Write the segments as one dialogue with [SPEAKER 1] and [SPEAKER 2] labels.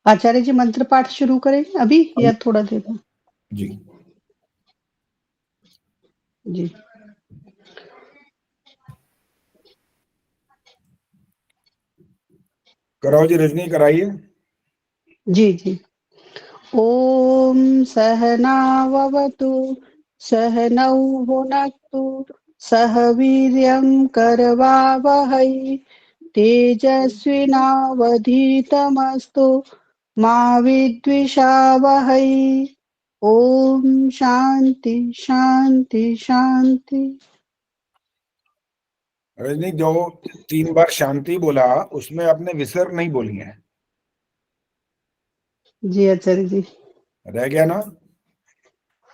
[SPEAKER 1] आचार्य जी मंत्र पाठ शुरू करें अभी या थोड़ा देर में?
[SPEAKER 2] जी
[SPEAKER 1] जी।
[SPEAKER 2] कराओ जी, रजनी कराइए।
[SPEAKER 1] जी जी। ओम सहनाववतु सहनौ भुनक्तु सह वीर्यं करवावहै तेजस्विनावधीतमस्तु मा विद्विषावहै। ओम शांति शांति शांति।
[SPEAKER 2] रजनी, जो 3 बार शांति बोला उसमें आपने विसर्ग नहीं बोली है।
[SPEAKER 1] जी आचार्य जी।
[SPEAKER 2] रह गया ना?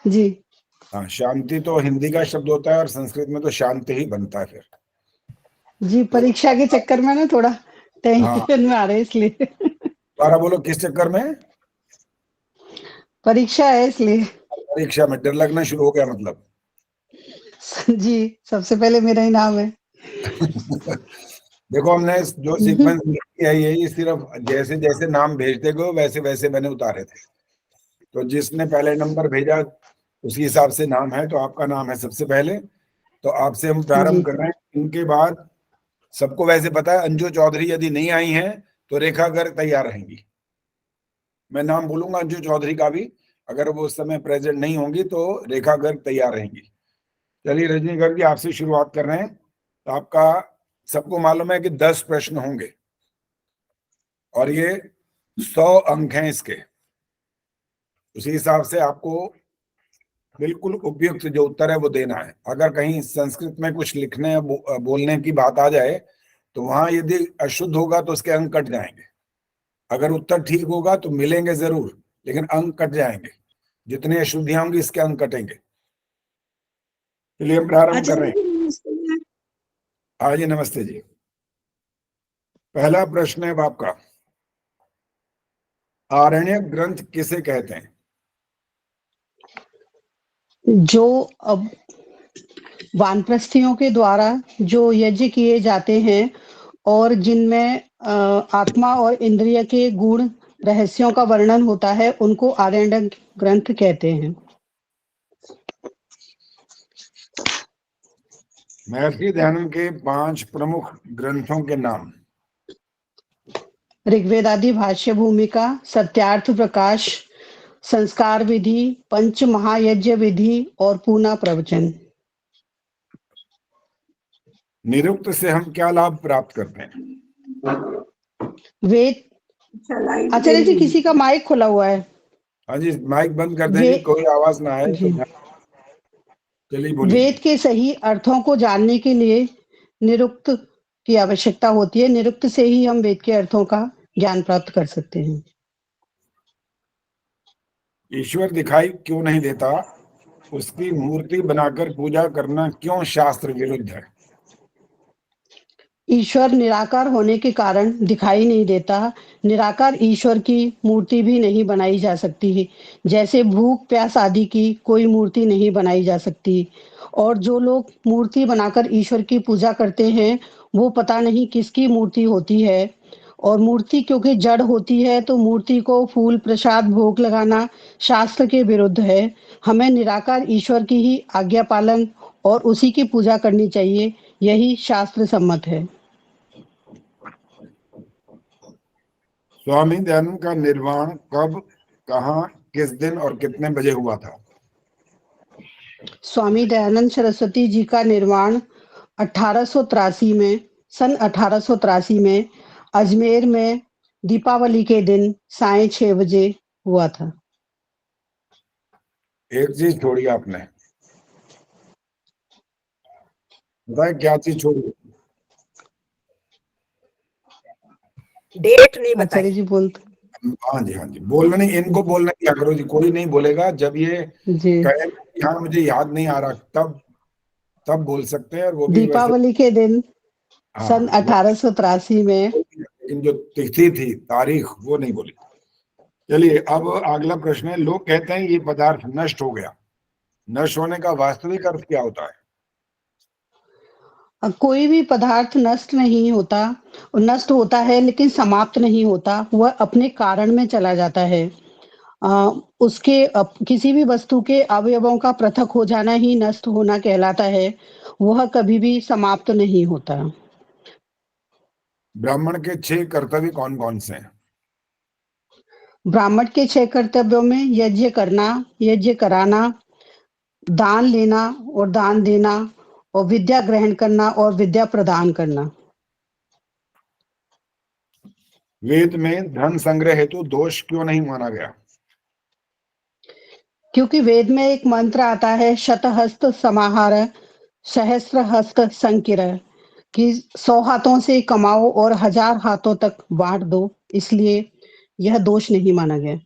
[SPEAKER 1] जी
[SPEAKER 2] हाँ, शांति तो हिंदी का शब्द होता है और संस्कृत में तो शांति ही बनता है फिर।
[SPEAKER 1] जी,
[SPEAKER 2] तो
[SPEAKER 1] परीक्षा के चक्कर में ना थोड़ा
[SPEAKER 2] हाँ,
[SPEAKER 1] टेंशन में आ रहे हैं इसलिए।
[SPEAKER 2] दोबारा बोलो, किस चक्कर में?
[SPEAKER 1] परीक्षा है इसलिए।
[SPEAKER 2] परीक्षा में डर लगना शुरू हो गया मतलब।
[SPEAKER 1] जी, सबसे पहले मेरा ही नाम है।
[SPEAKER 2] देखो, हमने जो सीक्वेंस किया है यही सिर्फ जैसे जैसे नाम भेजते गए वैसे वैसे मैंने उतारे थे। तो जिसने पहले नंबर भेजा उसी हिसाब से नाम है, तो आपका नाम है सबसे पहले। तो आपसे हम
[SPEAKER 1] जी
[SPEAKER 2] प्रारंभ कर रहे हैं। इनके बाद सबको वैसे पता है, अंजू चौधरी यदि नहीं आई हैं तो रेखा गर्ग तैयार रहेंगी। मैं नाम बोलूंगा अंजू चौधरी का भी, अगर वो उस समय प्रेजेंट नहीं होंगी तो रेखा गर्ग तैयार रहेंगी। चलिए रजनी गर्ग जी, आपसे शुरुआत कर रहे हैं। तो आपका, सबको मालूम है कि 10 प्रश्न होंगे और ये 100 अंक हैं इसके। उसी हिसाब से आपको बिल्कुल उपयुक्त जो उत्तर है वो देना है। अगर कहीं संस्कृत में कुछ लिखने या बोलने की बात आ जाए तो वहां यदि अशुद्ध होगा तो उसके अंक कट जाएंगे। अगर उत्तर ठीक होगा तो मिलेंगे जरूर, लेकिन अंक कट जाएंगे। जितनी अशुद्धियां होंगी इसके अंक कटेंगे। चलिए हम प्रारंभ कर रहे हैं। हाँ जी, नमस्ते जी। पहला प्रश्न है आपका, आरण्यक ग्रंथ किसे कहते हैं?
[SPEAKER 1] जो अब वानप्रस्थियों के द्वारा जो यज्ञ किए जाते हैं और जिनमें आत्मा और इंद्रिय के गुण रहस्यों का वर्णन होता है उनको आरण्यक ग्रंथ कहते हैं।
[SPEAKER 2] महर्षि दयानंद के 5 प्रमुख ग्रंथों के नाम।
[SPEAKER 1] ऋग्वेद आदि भाष्य भूमिका, सत्यार्थ प्रकाश, संस्कार विधि, पंच महायज्ञ विधि और पूना प्रवचन।
[SPEAKER 2] निरुक्त से हम क्या लाभ प्राप्त करते हैं?
[SPEAKER 1] वेद। आचार्य जी किसी का माइक खुला हुआ है।
[SPEAKER 2] हाँ जी, माइक बंद कर दें
[SPEAKER 1] वे
[SPEAKER 2] जी, कोई आवाज ना आए तो।
[SPEAKER 1] जी।
[SPEAKER 2] चलिए बोलिए।
[SPEAKER 1] वेद के सही अर्थों को जानने के लिए निरुक्त की आवश्यकता होती है। निरुक्त से ही हम वेद के अर्थों का ज्ञान प्राप्त कर सकते हैं।
[SPEAKER 2] ईश्वर दिखाई क्यों नहीं देता? उसकी मूर्ति बनाकर पूजा करना क्यों शास्त्र विरुद्ध है?
[SPEAKER 1] ईश्वर निराकार होने के कारण दिखाई नहीं देता। निराकार ईश्वर की मूर्ति भी नहीं बनाई जा सकती है। जैसे भूख प्यास आदि की कोई मूर्ति नहीं बनाई जा सकती। और जो लोग मूर्ति बनाकर ईश्वर की पूजा करते हैं वो पता नहीं किसकी मूर्ति होती है। और मूर्ति क्योंकि जड़ होती है तो मूर्ति को फूल प्रसाद भोग लगाना शास्त्र के विरुद्ध है। हमें निराकार ईश्वर की ही आज्ञा पालन और उसी की पूजा करनी चाहिए। यही शास्त्र सम्मत है।
[SPEAKER 2] स्वामी दयानंद का निर्वाण कब, कहाँ, किस दिन और कितने बजे हुआ था?
[SPEAKER 1] स्वामी दयानंद सरस्वती जी का निर्वाण 1883 में सन 1883 में अजमेर में दीपावली के दिन साय 6 बजे हुआ था।
[SPEAKER 2] एक चीज छोड़ी आपने, बताए क्या चीज छोड़ी?
[SPEAKER 3] डेट नहीं बताई।
[SPEAKER 1] आचार्य जी बोलते।
[SPEAKER 2] हाँ जी, हाँ जी, बोलना नहीं, इनको बोलना क्या करो जी, कोई नहीं बोलेगा। जब ये
[SPEAKER 1] जी।
[SPEAKER 2] कहे कि हाँ मुझे याद नहीं आ रहा, तब तब बोल सकते हैं। और वो भी वैसे,
[SPEAKER 1] दीपावली के दिन सन
[SPEAKER 2] हाँ वो,
[SPEAKER 1] 1883 में।
[SPEAKER 2] लेकिन जो तिथि थी, तारीख, वो नहीं बोली। चलिए अब अगला प्रश्न है। लोग कहते हैं ये पदार्थ नष्ट हो गया, नष्ट होने का वास्तविक अर्थ क्या होता है?
[SPEAKER 1] कोई भी पदार्थ नष्ट होता है लेकिन समाप्त नहीं होता, वह अपने कारण में चला जाता है। किसी भी वस्तु के अवयवों का पृथक हो जाना ही नष्ट होना कहलाता है, वह कभी भी समाप्त नहीं होता।
[SPEAKER 2] ब्राह्मण के 6 कर्तव्य कौन कौन से हैं?
[SPEAKER 1] ब्राह्मण के 6 कर्तव्यों में यज्ञ करना, यज्ञ कराना, दान लेना और दान देना और विद्या ग्रहण करना और विद्या प्रदान करना।
[SPEAKER 2] वेद में धन संग्रह हेतु दोष क्यों नहीं माना गया?
[SPEAKER 1] क्योंकि वेद में एक मंत्र आता है, शतहस्त समाहार सहस्त्र हस्त संकिरय, कि 100 हाथों से कमाओ और 1000 हाथों तक बांट दो, इसलिए यह दोष नहीं माना गया।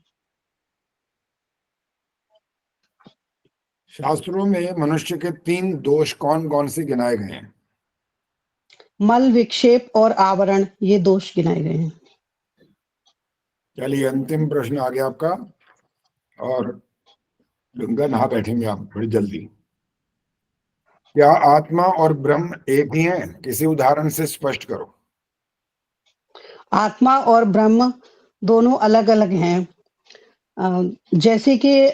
[SPEAKER 2] शास्त्रों में मनुष्य के 3 दोष कौन कौन से गिनाए गए हैं?
[SPEAKER 1] मल, विक्षेप और आवरण, ये दोष गिनाए गए हैं।
[SPEAKER 2] चलिए अंतिम प्रश्न आ गया आपका, और गंगा नहा बैठेंगे आप बड़ी जल्दी। क्या आत्मा और ब्रह्म एक ही हैं? किसी उदाहरण से स्पष्ट करो।
[SPEAKER 1] आत्मा और ब्रह्म दोनों अलग-अलग हैं। जैसे कि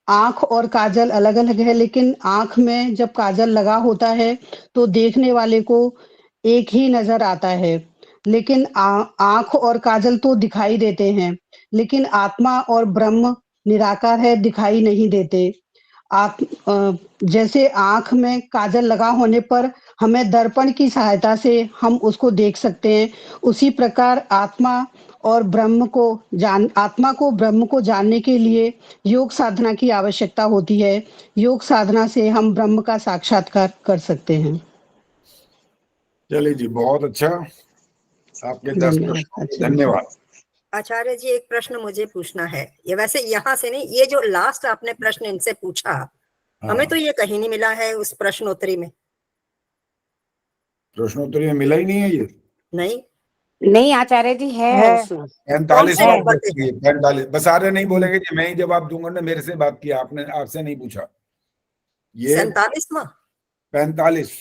[SPEAKER 1] आँख और काजल अलग-अलग है, लेकिन आँख में जब काजल लगा होता है, तो देखने वाले को एक ही नज़र आता है। लेकिन आँख और काजल तो दिखाई देते हैं, लेकिन आत्मा और ब्रह्म निराकार है, दिखाई नहीं देते। जैसे आँख में काजल लगा होने पर हमें दर्पण की सहायता से हम उसको देख सकते हैं, उसी प्रकार आत्मा को ब्रह्म को जानने के लिए योग साधना की आवश्यकता होती है। योग साधना से हम ब्रह्म का साक्षात्कार कर सकते हैं।
[SPEAKER 2] चलिए जी, बहुत अच्छा। आपके 10
[SPEAKER 1] धन्यवाद।
[SPEAKER 2] प्रश्नों के
[SPEAKER 1] अच्छा,
[SPEAKER 2] धन्यवाद।
[SPEAKER 3] आचार्य जी, एक प्रश्न मुझे पूछना है। ये वैसे यहाँ से नहीं, ये जो लास्ट आपने प्रश्न इनसे पूछा, हमें तो ये कहीं नहीं मिला है उस प्रश्नोत्तरी में।
[SPEAKER 2] प्रश्नोत्तरी में मिला ही नहीं है ये।
[SPEAKER 3] नहीं,
[SPEAKER 4] नहीं आचार्य जी, है उसमें।
[SPEAKER 2] 45
[SPEAKER 3] कौन से
[SPEAKER 2] नंबर
[SPEAKER 3] नंबर पे?
[SPEAKER 2] की 45। बस सारे नहीं बोलेंगे कि मैं ही जवाब दूंगा ना, मेरे से बात किया आपने, आपसे नहीं पूछा। ये
[SPEAKER 3] 47वां?
[SPEAKER 2] 45,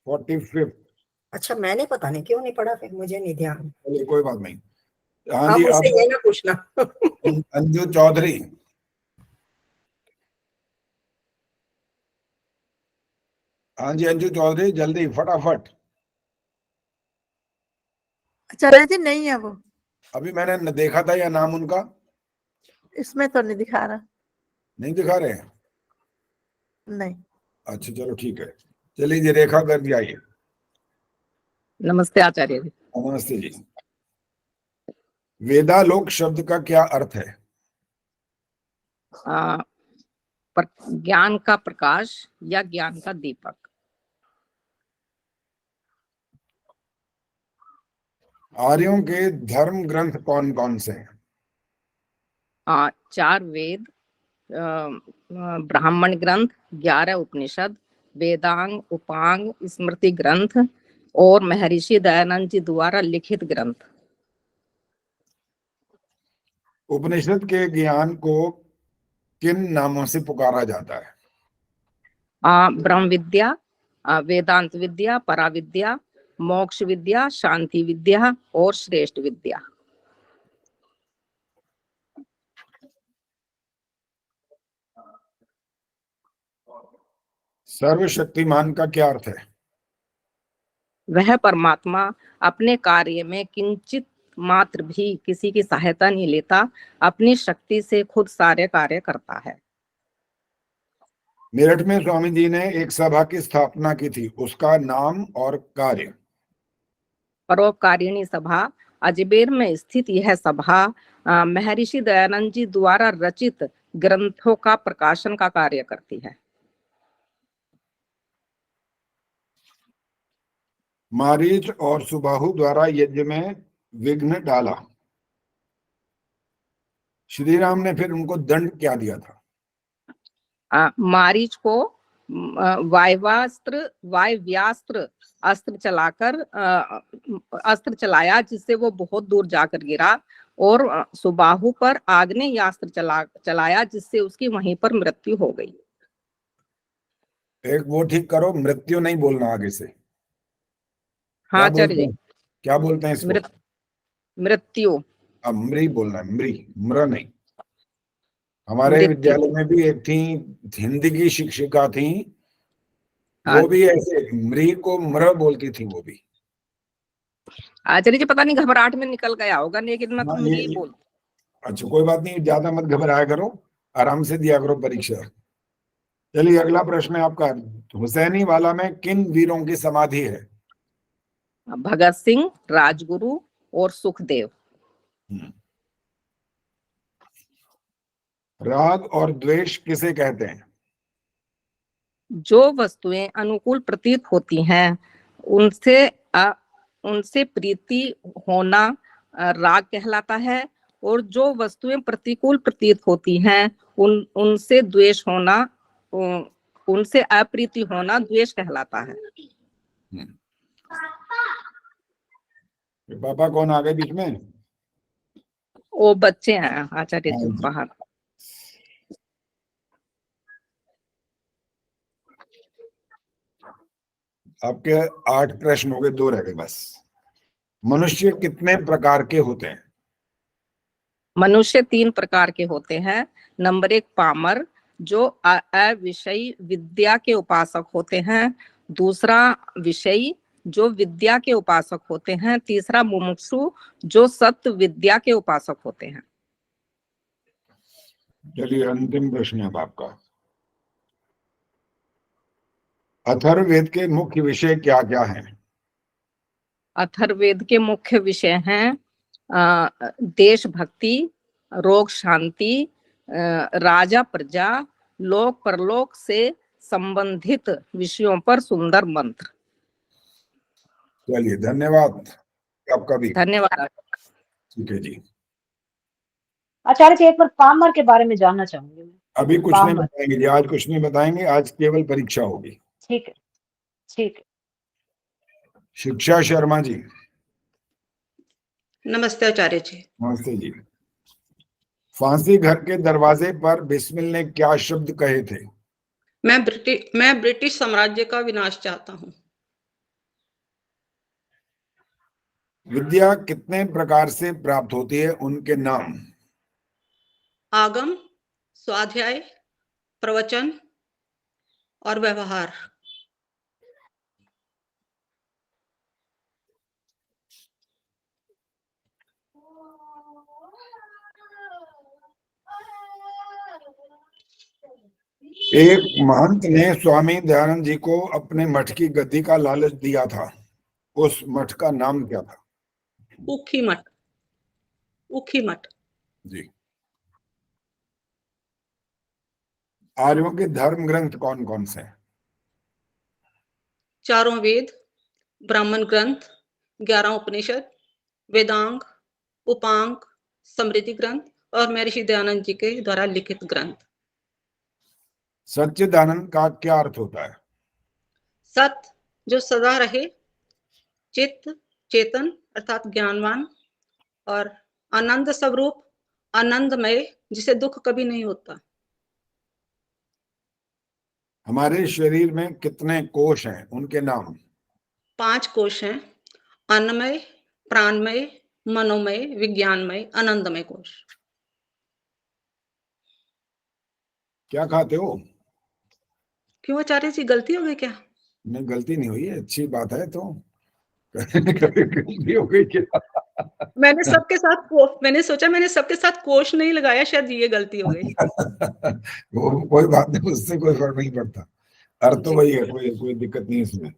[SPEAKER 2] 45।
[SPEAKER 3] अच्छा, मैंने पता नहीं क्यों नहीं पढ़ा, फिर मुझे नहीं ध्यान।
[SPEAKER 2] चलिए कोई बात नहीं। हाँ
[SPEAKER 3] आप
[SPEAKER 2] जी,
[SPEAKER 3] मुझसे
[SPEAKER 2] अब
[SPEAKER 3] ये ना पूछना।
[SPEAKER 2] अंजू चौधरी। हाँ जी अंजू चौधरी, जल्दी फटाफट।
[SPEAKER 5] आचार्य जी नहीं है वो,
[SPEAKER 2] अभी मैंने देखा था या नाम उनका
[SPEAKER 5] इसमें तो नहीं दिखा रहा।
[SPEAKER 2] नहीं दिखा रहे हैं?
[SPEAKER 5] नहीं।
[SPEAKER 2] अच्छा चलो ठीक है। चलिए जी, रेखा गर्ग जी आइए।
[SPEAKER 4] नमस्ते आचार्य जी।
[SPEAKER 2] नमस्ते जी। वेदालोक शब्द का क्या अर्थ है?
[SPEAKER 4] ज्ञान का प्रकाश या ज्ञान का दीपक।
[SPEAKER 2] आर्यों के धर्म ग्रंथ कौन कौन से हैं?
[SPEAKER 4] 4 वेद, ब्राह्मण ग्रंथ, 11 उपनिषद, वेदांग, उपांग, स्मृति ग्रंथ और महर्षि दयानंद जी द्वारा लिखित ग्रंथ।
[SPEAKER 2] उपनिषद के ज्ञान को किन नामों से पुकारा जाता है?
[SPEAKER 4] ब्रह्म विद्या, वेदांत विद्या, पराविद्या, मोक्ष विद्या, शांति विद्या और श्रेष्ठ विद्या।
[SPEAKER 2] सर्वशक्तिमान का क्या अर्थ है?
[SPEAKER 4] वह परमात्मा अपने कार्य में किंचित मात्र भी किसी की सहायता नहीं लेता, अपनी शक्ति से खुद सारे कार्य करता है।
[SPEAKER 2] मेरठ में स्वामी जी ने एक सभा की स्थापना की थी, उसका नाम और कार्य?
[SPEAKER 4] परोपकारिणी सभा। अजमेर में स्थित यह सभा महर्षि दयानंद जी द्वारा रचित ग्रंथों का प्रकाशन का कार्य करती है।
[SPEAKER 2] मारीच और सुबाहु द्वारा यज्ञ में विघ्न डाला, श्री राम ने फिर उनको दंड क्या दिया था?
[SPEAKER 4] मारीच को वायव्यास्त्र अस्त्र चलाया, जिससे वो बहुत दूर जाकर गिरा, और सुबाहु पर आग्नेयास्त्र चलाया, जिससे उसकी वहीं पर मृत्यु हो गई।
[SPEAKER 2] एक वो ठीक करो, मृत्यु नहीं बोलना आगे से।
[SPEAKER 4] हाँ आचार्य जी।
[SPEAKER 2] क्या बोलते हैं इसको?
[SPEAKER 4] मृत्यु।
[SPEAKER 2] अमृ बोलना है, मृ, म्र नहीं। हमारे
[SPEAKER 4] मृत्यु।
[SPEAKER 2] विद्यालय में भी एक थी, हिंदी की शिक्षिका थी,
[SPEAKER 4] हाँ
[SPEAKER 2] वो भी ऐसे मृ को म्र बोलती थी वो भी।
[SPEAKER 4] आचार्य जी, पता नहीं घबराहट में निकल गया होगा, लेकिन मैं तो
[SPEAKER 2] हाँ,
[SPEAKER 4] मृ बोल।
[SPEAKER 2] अच्छा कोई बात नहीं, ज्यादा मत घबराया करो, आराम से दिया करो परीक्षा। चलिए अगला प्रश्न है आपका, हुसैनी वाला में किन वीरों की समाधि है?
[SPEAKER 4] भगत सिंह, राजगुरु और सुखदेव।
[SPEAKER 2] राग और द्वेष किसे कहते हैं?
[SPEAKER 4] जो वस्तुएं अनुकूल प्रतीत होती हैं उनसे प्रीति होना राग कहलाता है, और जो वस्तुएं प्रतिकूल प्रतीत होती हैं उनसे द्वेष होना, उनसे अप्रीति होना द्वेष कहलाता है।
[SPEAKER 2] पापा कौन आ गए बीच में?
[SPEAKER 4] वो बच्चे हैं आचार्य जी बाहर।
[SPEAKER 2] आपके 8 प्रश्न हो गए, 2 रह गए बस। मनुष्य कितने प्रकार के होते हैं?
[SPEAKER 4] मनुष्य 3 प्रकार के होते हैं। नंबर 1 पामर, जो अविषयी विद्या के उपासक होते हैं। दूसरा विषयी, जो विद्या के उपासक होते हैं। तीसरा मुमुक्षु, जो सत्य विद्या के उपासक होते हैं।
[SPEAKER 2] चलिए अंतिम प्रश्न है आपका, अथर्ववेद के मुख्य विषय क्या क्या हैं?
[SPEAKER 4] अथर्ववेद के मुख्य विषय हैं देशभक्ति, रोग शांति, राजा प्रजा, लोक परलोक से संबंधित विषयों पर सुंदर मंत्र।
[SPEAKER 2] चलिए धन्यवाद आपका भी।
[SPEAKER 4] धन्यवाद।
[SPEAKER 2] ठीक है जी।
[SPEAKER 6] आचार्य जी, एक बार पामर के बारे में जानना चाहूंगी मैं।
[SPEAKER 2] अभी कुछ नहीं बताएंगे जी, आज कुछ नहीं बताएंगे, आज केवल परीक्षा होगी।
[SPEAKER 6] ठीक है, ठीक है।
[SPEAKER 2] शिक्षा शर्मा जी।
[SPEAKER 7] नमस्ते आचार्य जी।
[SPEAKER 2] नमस्ते जी। फांसी घर के दरवाजे पर बिस्मिल ने क्या शब्द कहे थे?
[SPEAKER 7] मैं ब्रिटिश साम्राज्य का विनाश चाहता हूँ।
[SPEAKER 2] विद्या कितने प्रकार से प्राप्त होती है, उनके नाम?
[SPEAKER 7] आगम, स्वाध्याय, प्रवचन और व्यवहार।
[SPEAKER 2] एक महंत ने स्वामी दयानंद जी को अपने मठ की गद्दी का लालच दिया था, उस मठ का नाम क्या था?
[SPEAKER 7] उखी मठ। उखी मठ
[SPEAKER 2] जी। आर्यों के धर्म ग्रंथ कौन कौन से हैं?
[SPEAKER 7] चारों वेद, ब्राह्मण ग्रंथ, 11 उपनिषद, वेदांग, उपांग, समृद्धि ग्रंथ और महर्षि दयानंद जी के द्वारा लिखित ग्रंथ।
[SPEAKER 2] सच्चिदानंद का क्या अर्थ होता है?
[SPEAKER 7] सत्य, जो सदा रहे, चित्त, चेतन अर्थात ज्ञानवान, और आनंद स्वरूप, आनंदमय, जिसे दुख कभी नहीं होता।
[SPEAKER 2] हमारे शरीर में कितने कोश हैं, उनके नाम?
[SPEAKER 7] 5 कोश हैं, अन्नमय, प्राणमय, मनोमय, विज्ञानमय, आनंदमय कोश।
[SPEAKER 2] क्या खाते हो?
[SPEAKER 7] क्यों आचार्य जी, गलती हो गई क्या?
[SPEAKER 2] नहीं गलती नहीं हुई है, अच्छी बात है। तो गलती हो गई क्या?
[SPEAKER 7] मैंने सोचा मैंने सबके साथ कोश नहीं लगाया, शायद ये गलती हो गई।
[SPEAKER 2] वो कोई बात नहीं, उससे कोई फर्क नहीं पड़ता, अर्थ तो वही है, कोई दिक्कत नहीं इसमें।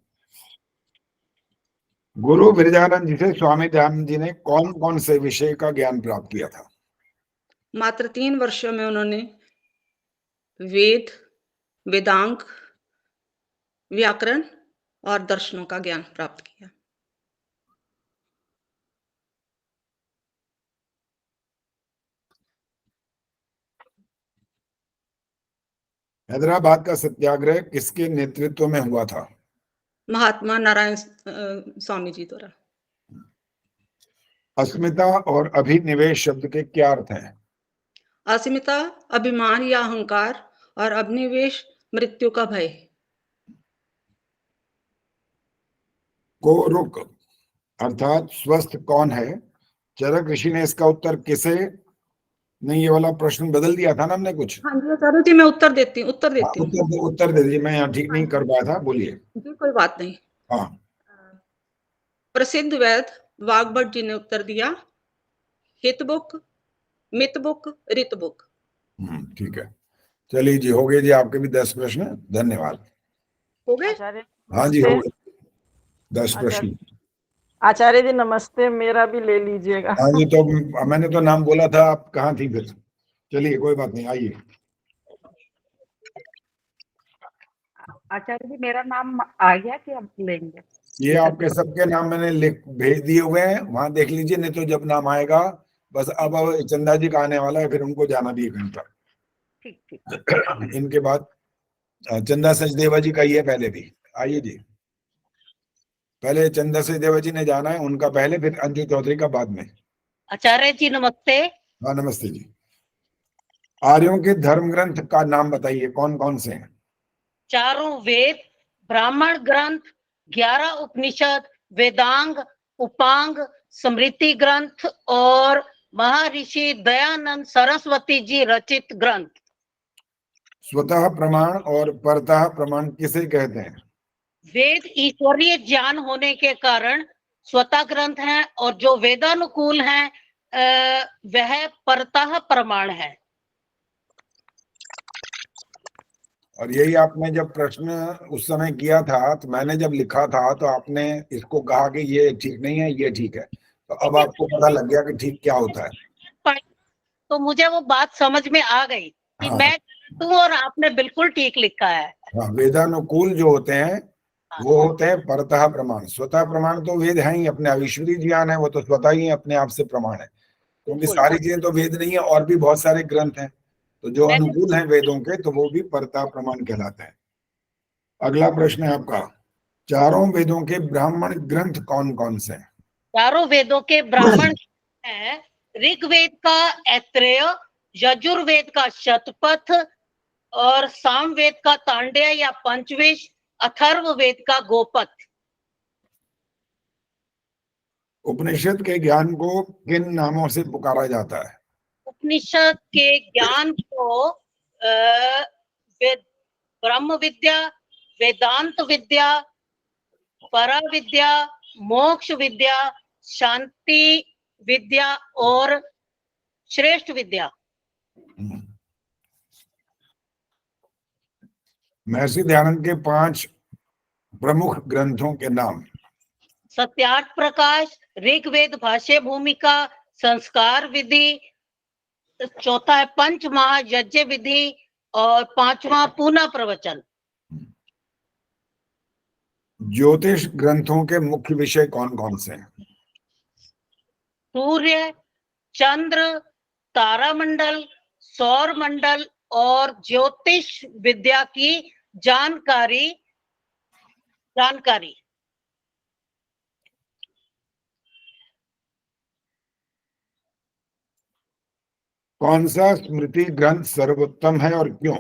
[SPEAKER 2] गुरु बिरजानंद जी से स्वामी दयानंद जी ने कौन कौन से विषय का ज्ञान प्राप्त किया था?
[SPEAKER 7] मात्र 3 वर्षों में उन्होंने वेद, वेदांग, व्याकरण और दर्शनों का ज्ञान प्राप्त किया।
[SPEAKER 2] हैदराबाद का सत्याग्रह किसके नेतृत्व में हुआ था?
[SPEAKER 7] महात्मा नारायण स्वामी जी द्वारा।
[SPEAKER 2] अस्मिता और अभिनिवेश शब्द के क्या अर्थ हैं?
[SPEAKER 7] अस्मिता अभिमान या अहंकार, और अभिनिवेश मृत्यु का भय।
[SPEAKER 2] को रुक अर्थात स्वस्थ कौन है? चरक ऋषि ने इसका उत्तर किसे, नहीं ये वाला प्रश्न बदल दिया था ना हमने कुछ।
[SPEAKER 7] हाँ जी आचार्य जी, मैं उत्तर देती हूँ
[SPEAKER 2] उत्तर दे दीजिए, मैं यहाँ ठीक नहीं कर पाया था, बोलिए।
[SPEAKER 7] जी, कोई बात नहीं।
[SPEAKER 2] हाँ,
[SPEAKER 7] प्रसिद्ध वैद वाग्भट जी ने उत्तर दिया, हितबुक, मितबुक, ऋतबुक।
[SPEAKER 2] ठीक है। चलिए जी, हो गए जी आपके भी 10 प्रश्न, धन्यवाद।
[SPEAKER 7] हो गए?
[SPEAKER 5] आचार्य
[SPEAKER 2] हाँ जी, हो
[SPEAKER 5] नमस्ते।
[SPEAKER 2] गए 10 प्रश्न।
[SPEAKER 5] आचार्य जी नमस्ते, मेरा भी ले लीजिएगा।
[SPEAKER 2] हाँ जी, तो मैंने तो नाम बोला था, आप कहाँ थी फिर? चलिए कोई बात नहीं, आइए।
[SPEAKER 4] आचार्य जी मेरा नाम आ गया कि आप लेंगे?
[SPEAKER 2] ये आपके सबके नाम मैंने लिख भेज दिए हुए हैं, वहां देख लीजिए, नहीं तो जब नाम आएगा बस। अब चंदा जी का आने वाला है, फिर उनको जाना भी है कहीं पर।
[SPEAKER 4] ठीक ठीक।
[SPEAKER 2] इनके बाद चंदा सचदेवा जी का ही है पहले भी। आइए जी, पहले चंदा सचदेवा जी ने जाना है, उनका पहले, फिर अंजू चौधरी का बाद में।
[SPEAKER 8] आचार्य जी नमस्ते।
[SPEAKER 2] हाँ नमस्ते जी। आर्यों के धर्म ग्रंथ का नाम बताइए, कौन कौन से हैं?
[SPEAKER 8] चारों वेद, ब्राह्मण ग्रंथ, 11 उपनिषद, वेदांग, उपांग, स्मृति ग्रंथ और महर्षि दयानंद सरस्वती जी रचित ग्रंथ।
[SPEAKER 2] स्वतः प्रमाण और परतः प्रमाण किसे कहते हैं?
[SPEAKER 8] वेद ईश्वरीय ज्ञान होने के कारण स्वतः ग्रंथ हैं और जो वेदानुकूल हैं वह परतः प्रमाण है।
[SPEAKER 2] और यही आपने जब प्रश्न उस समय किया था, तो मैंने जब लिखा था तो आपने इसको कहा कि ये ठीक नहीं है, ये ठीक है। तो अब आपको पता लग गया कि ठीक क्या होता है।
[SPEAKER 8] तो मुझे वो बात समझ में आ गई कि
[SPEAKER 2] हाँ,
[SPEAKER 8] मैं तू और आपने बिल्कुल ठीक लिखा है।
[SPEAKER 2] हाँ, वेदानुकूल जो होते हैं वो होते हैं परतः प्रमाण। स्वतः प्रमाण तो वेद है ही अपने, ईश्वरीय ज्ञान है, वो तो स्वतः ही अपने आप से प्रमाण है, क्योंकि सारी चीजें तो वेद नहीं है, और भी बहुत सारे ग्रंथ हैं, तो जो अनुकूल हैं वेदों के, तो वो भी परतः प्रमाण कहलाते हैं। अगला प्रश्न है आपका, चारों वेदों के ब्राह्मण ग्रंथ कौन कौन से हैं?
[SPEAKER 8] चारों वेदों के ब्राह्मण हैं, ऋग्वेद का ऐत्रेय, यजुर्वेद का शतपथ और सामवेद का तांडेय या पंचविश, अथर्ववेद का गोपथ।
[SPEAKER 2] उपनिषद के ज्ञान को किन नामों से पुकारा जाता है?
[SPEAKER 8] उपनिषद के ज्ञान को ब्रह्म विद्या, वेदांत विद्या, परा विद्या, मोक्ष विद्या, शांति विद्या और श्रेष्ठ विद्या।
[SPEAKER 2] महर्षि दयानंद के 5 प्रमुख ग्रंथों के नाम?
[SPEAKER 8] सत्यार्थ प्रकाश, ऋग्वेद भाष्य भूमिका, संस्कार विधि, चौथा है पंच महायज्ञ विधि और 5वां पूना प्रवचन।
[SPEAKER 2] ज्योतिष ग्रंथों के मुख्य विषय कौन कौन से हैं?
[SPEAKER 8] सूर्य, चंद्र, तारामंडल, सौर मंडल और ज्योतिष विद्या की जानकारी।
[SPEAKER 2] कौन सा स्मृति ग्रंथ सर्वोत्तम है और क्यों?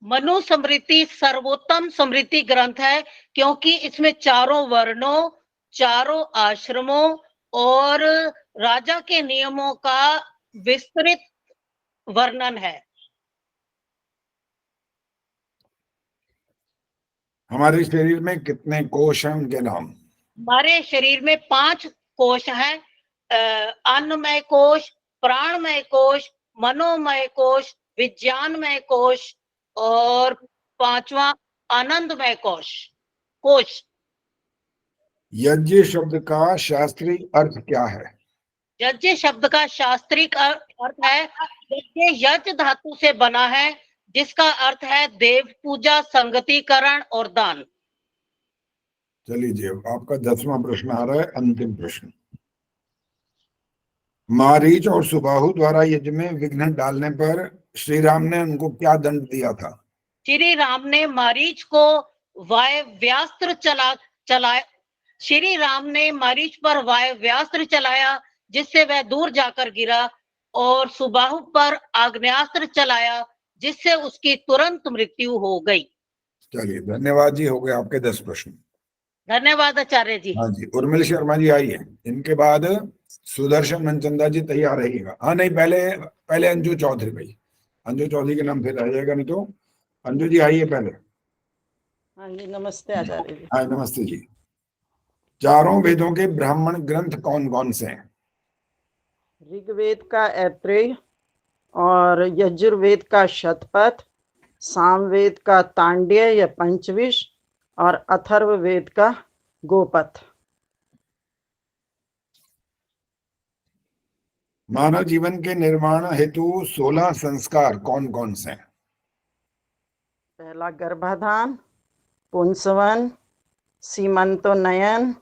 [SPEAKER 8] मनुस्मृति सर्वोत्तम स्मृति ग्रंथ है क्योंकि इसमें चारों वर्णों, चारों आश्रमों और राजा के नियमों का विस्तृत वर्णन है।
[SPEAKER 2] हमारे शरीर में कितने कोश हैं, उनके नाम?
[SPEAKER 8] हमारे शरीर में 5 कोश हैं, अन्नमय कोश, प्राणमय कोश, मनोमय कोश, विज्ञानमय कोश और 5वां आनंदमय कोश।
[SPEAKER 2] यज्ञ शब्द का शास्त्रीय अर्थ क्या है?
[SPEAKER 8] यज्ञ शब्द का शास्त्रीय अर्थ है, यज्ञ यज्ञ धातु से बना है जिसका अर्थ है देव पूजा, संगतिकरण और दान।
[SPEAKER 2] चलिए जी, आपका 10वां प्रश्न आ रहा है, अंतिम प्रश्न। मारीच और सुबाहु द्वारा यज्ञ में विघ्न डालने पर श्री राम ने उनको क्या दंड दिया था?
[SPEAKER 8] श्री राम ने मारीच को वायव्यास्त्र चलाया। श्री राम ने मारीच पर वायव्यास्त्र चलाया जिससे वह दूर जाकर गिरा, और सुबाहु पर आग्नेयास्त्र चलाया जिससे उसकी तुरंत मृत्यु हो गई।
[SPEAKER 2] चलिए धन्यवाद जी, हो गए आपके 10 प्रश्न।
[SPEAKER 8] धन्यवाद आचार्य जी।
[SPEAKER 2] हाँ जी, उर्मिल शर्मा जी आइए, इनके बाद सुदर्शन मनचंदा जी तैयार रहिएगा। हाँ नहीं, पहले अंजू चौधरी भाई, अंजू चौधरी के नाम फिर रह जाएगा नहीं तो। अंजू जी आइए पहले।
[SPEAKER 5] हाँ जी, नमस्ते आचार्य जी।
[SPEAKER 2] हाँ नमस्ते जी। चारों वेदों के ब्राह्मण ग्रंथ कौन कौन से हैं?
[SPEAKER 5] ऋग्वेद का ऐत्रेय और यजुर्वेद का शतपथ, सामवेद का तांड्य या पंचविश और अथर्ववेद का गोपथ।
[SPEAKER 2] मानव जीवन के निर्माण हेतु 16 संस्कार कौन कौन से हैं?
[SPEAKER 5] पहला गर्भाधान, पुंसवन, सीमंतोन्नयन,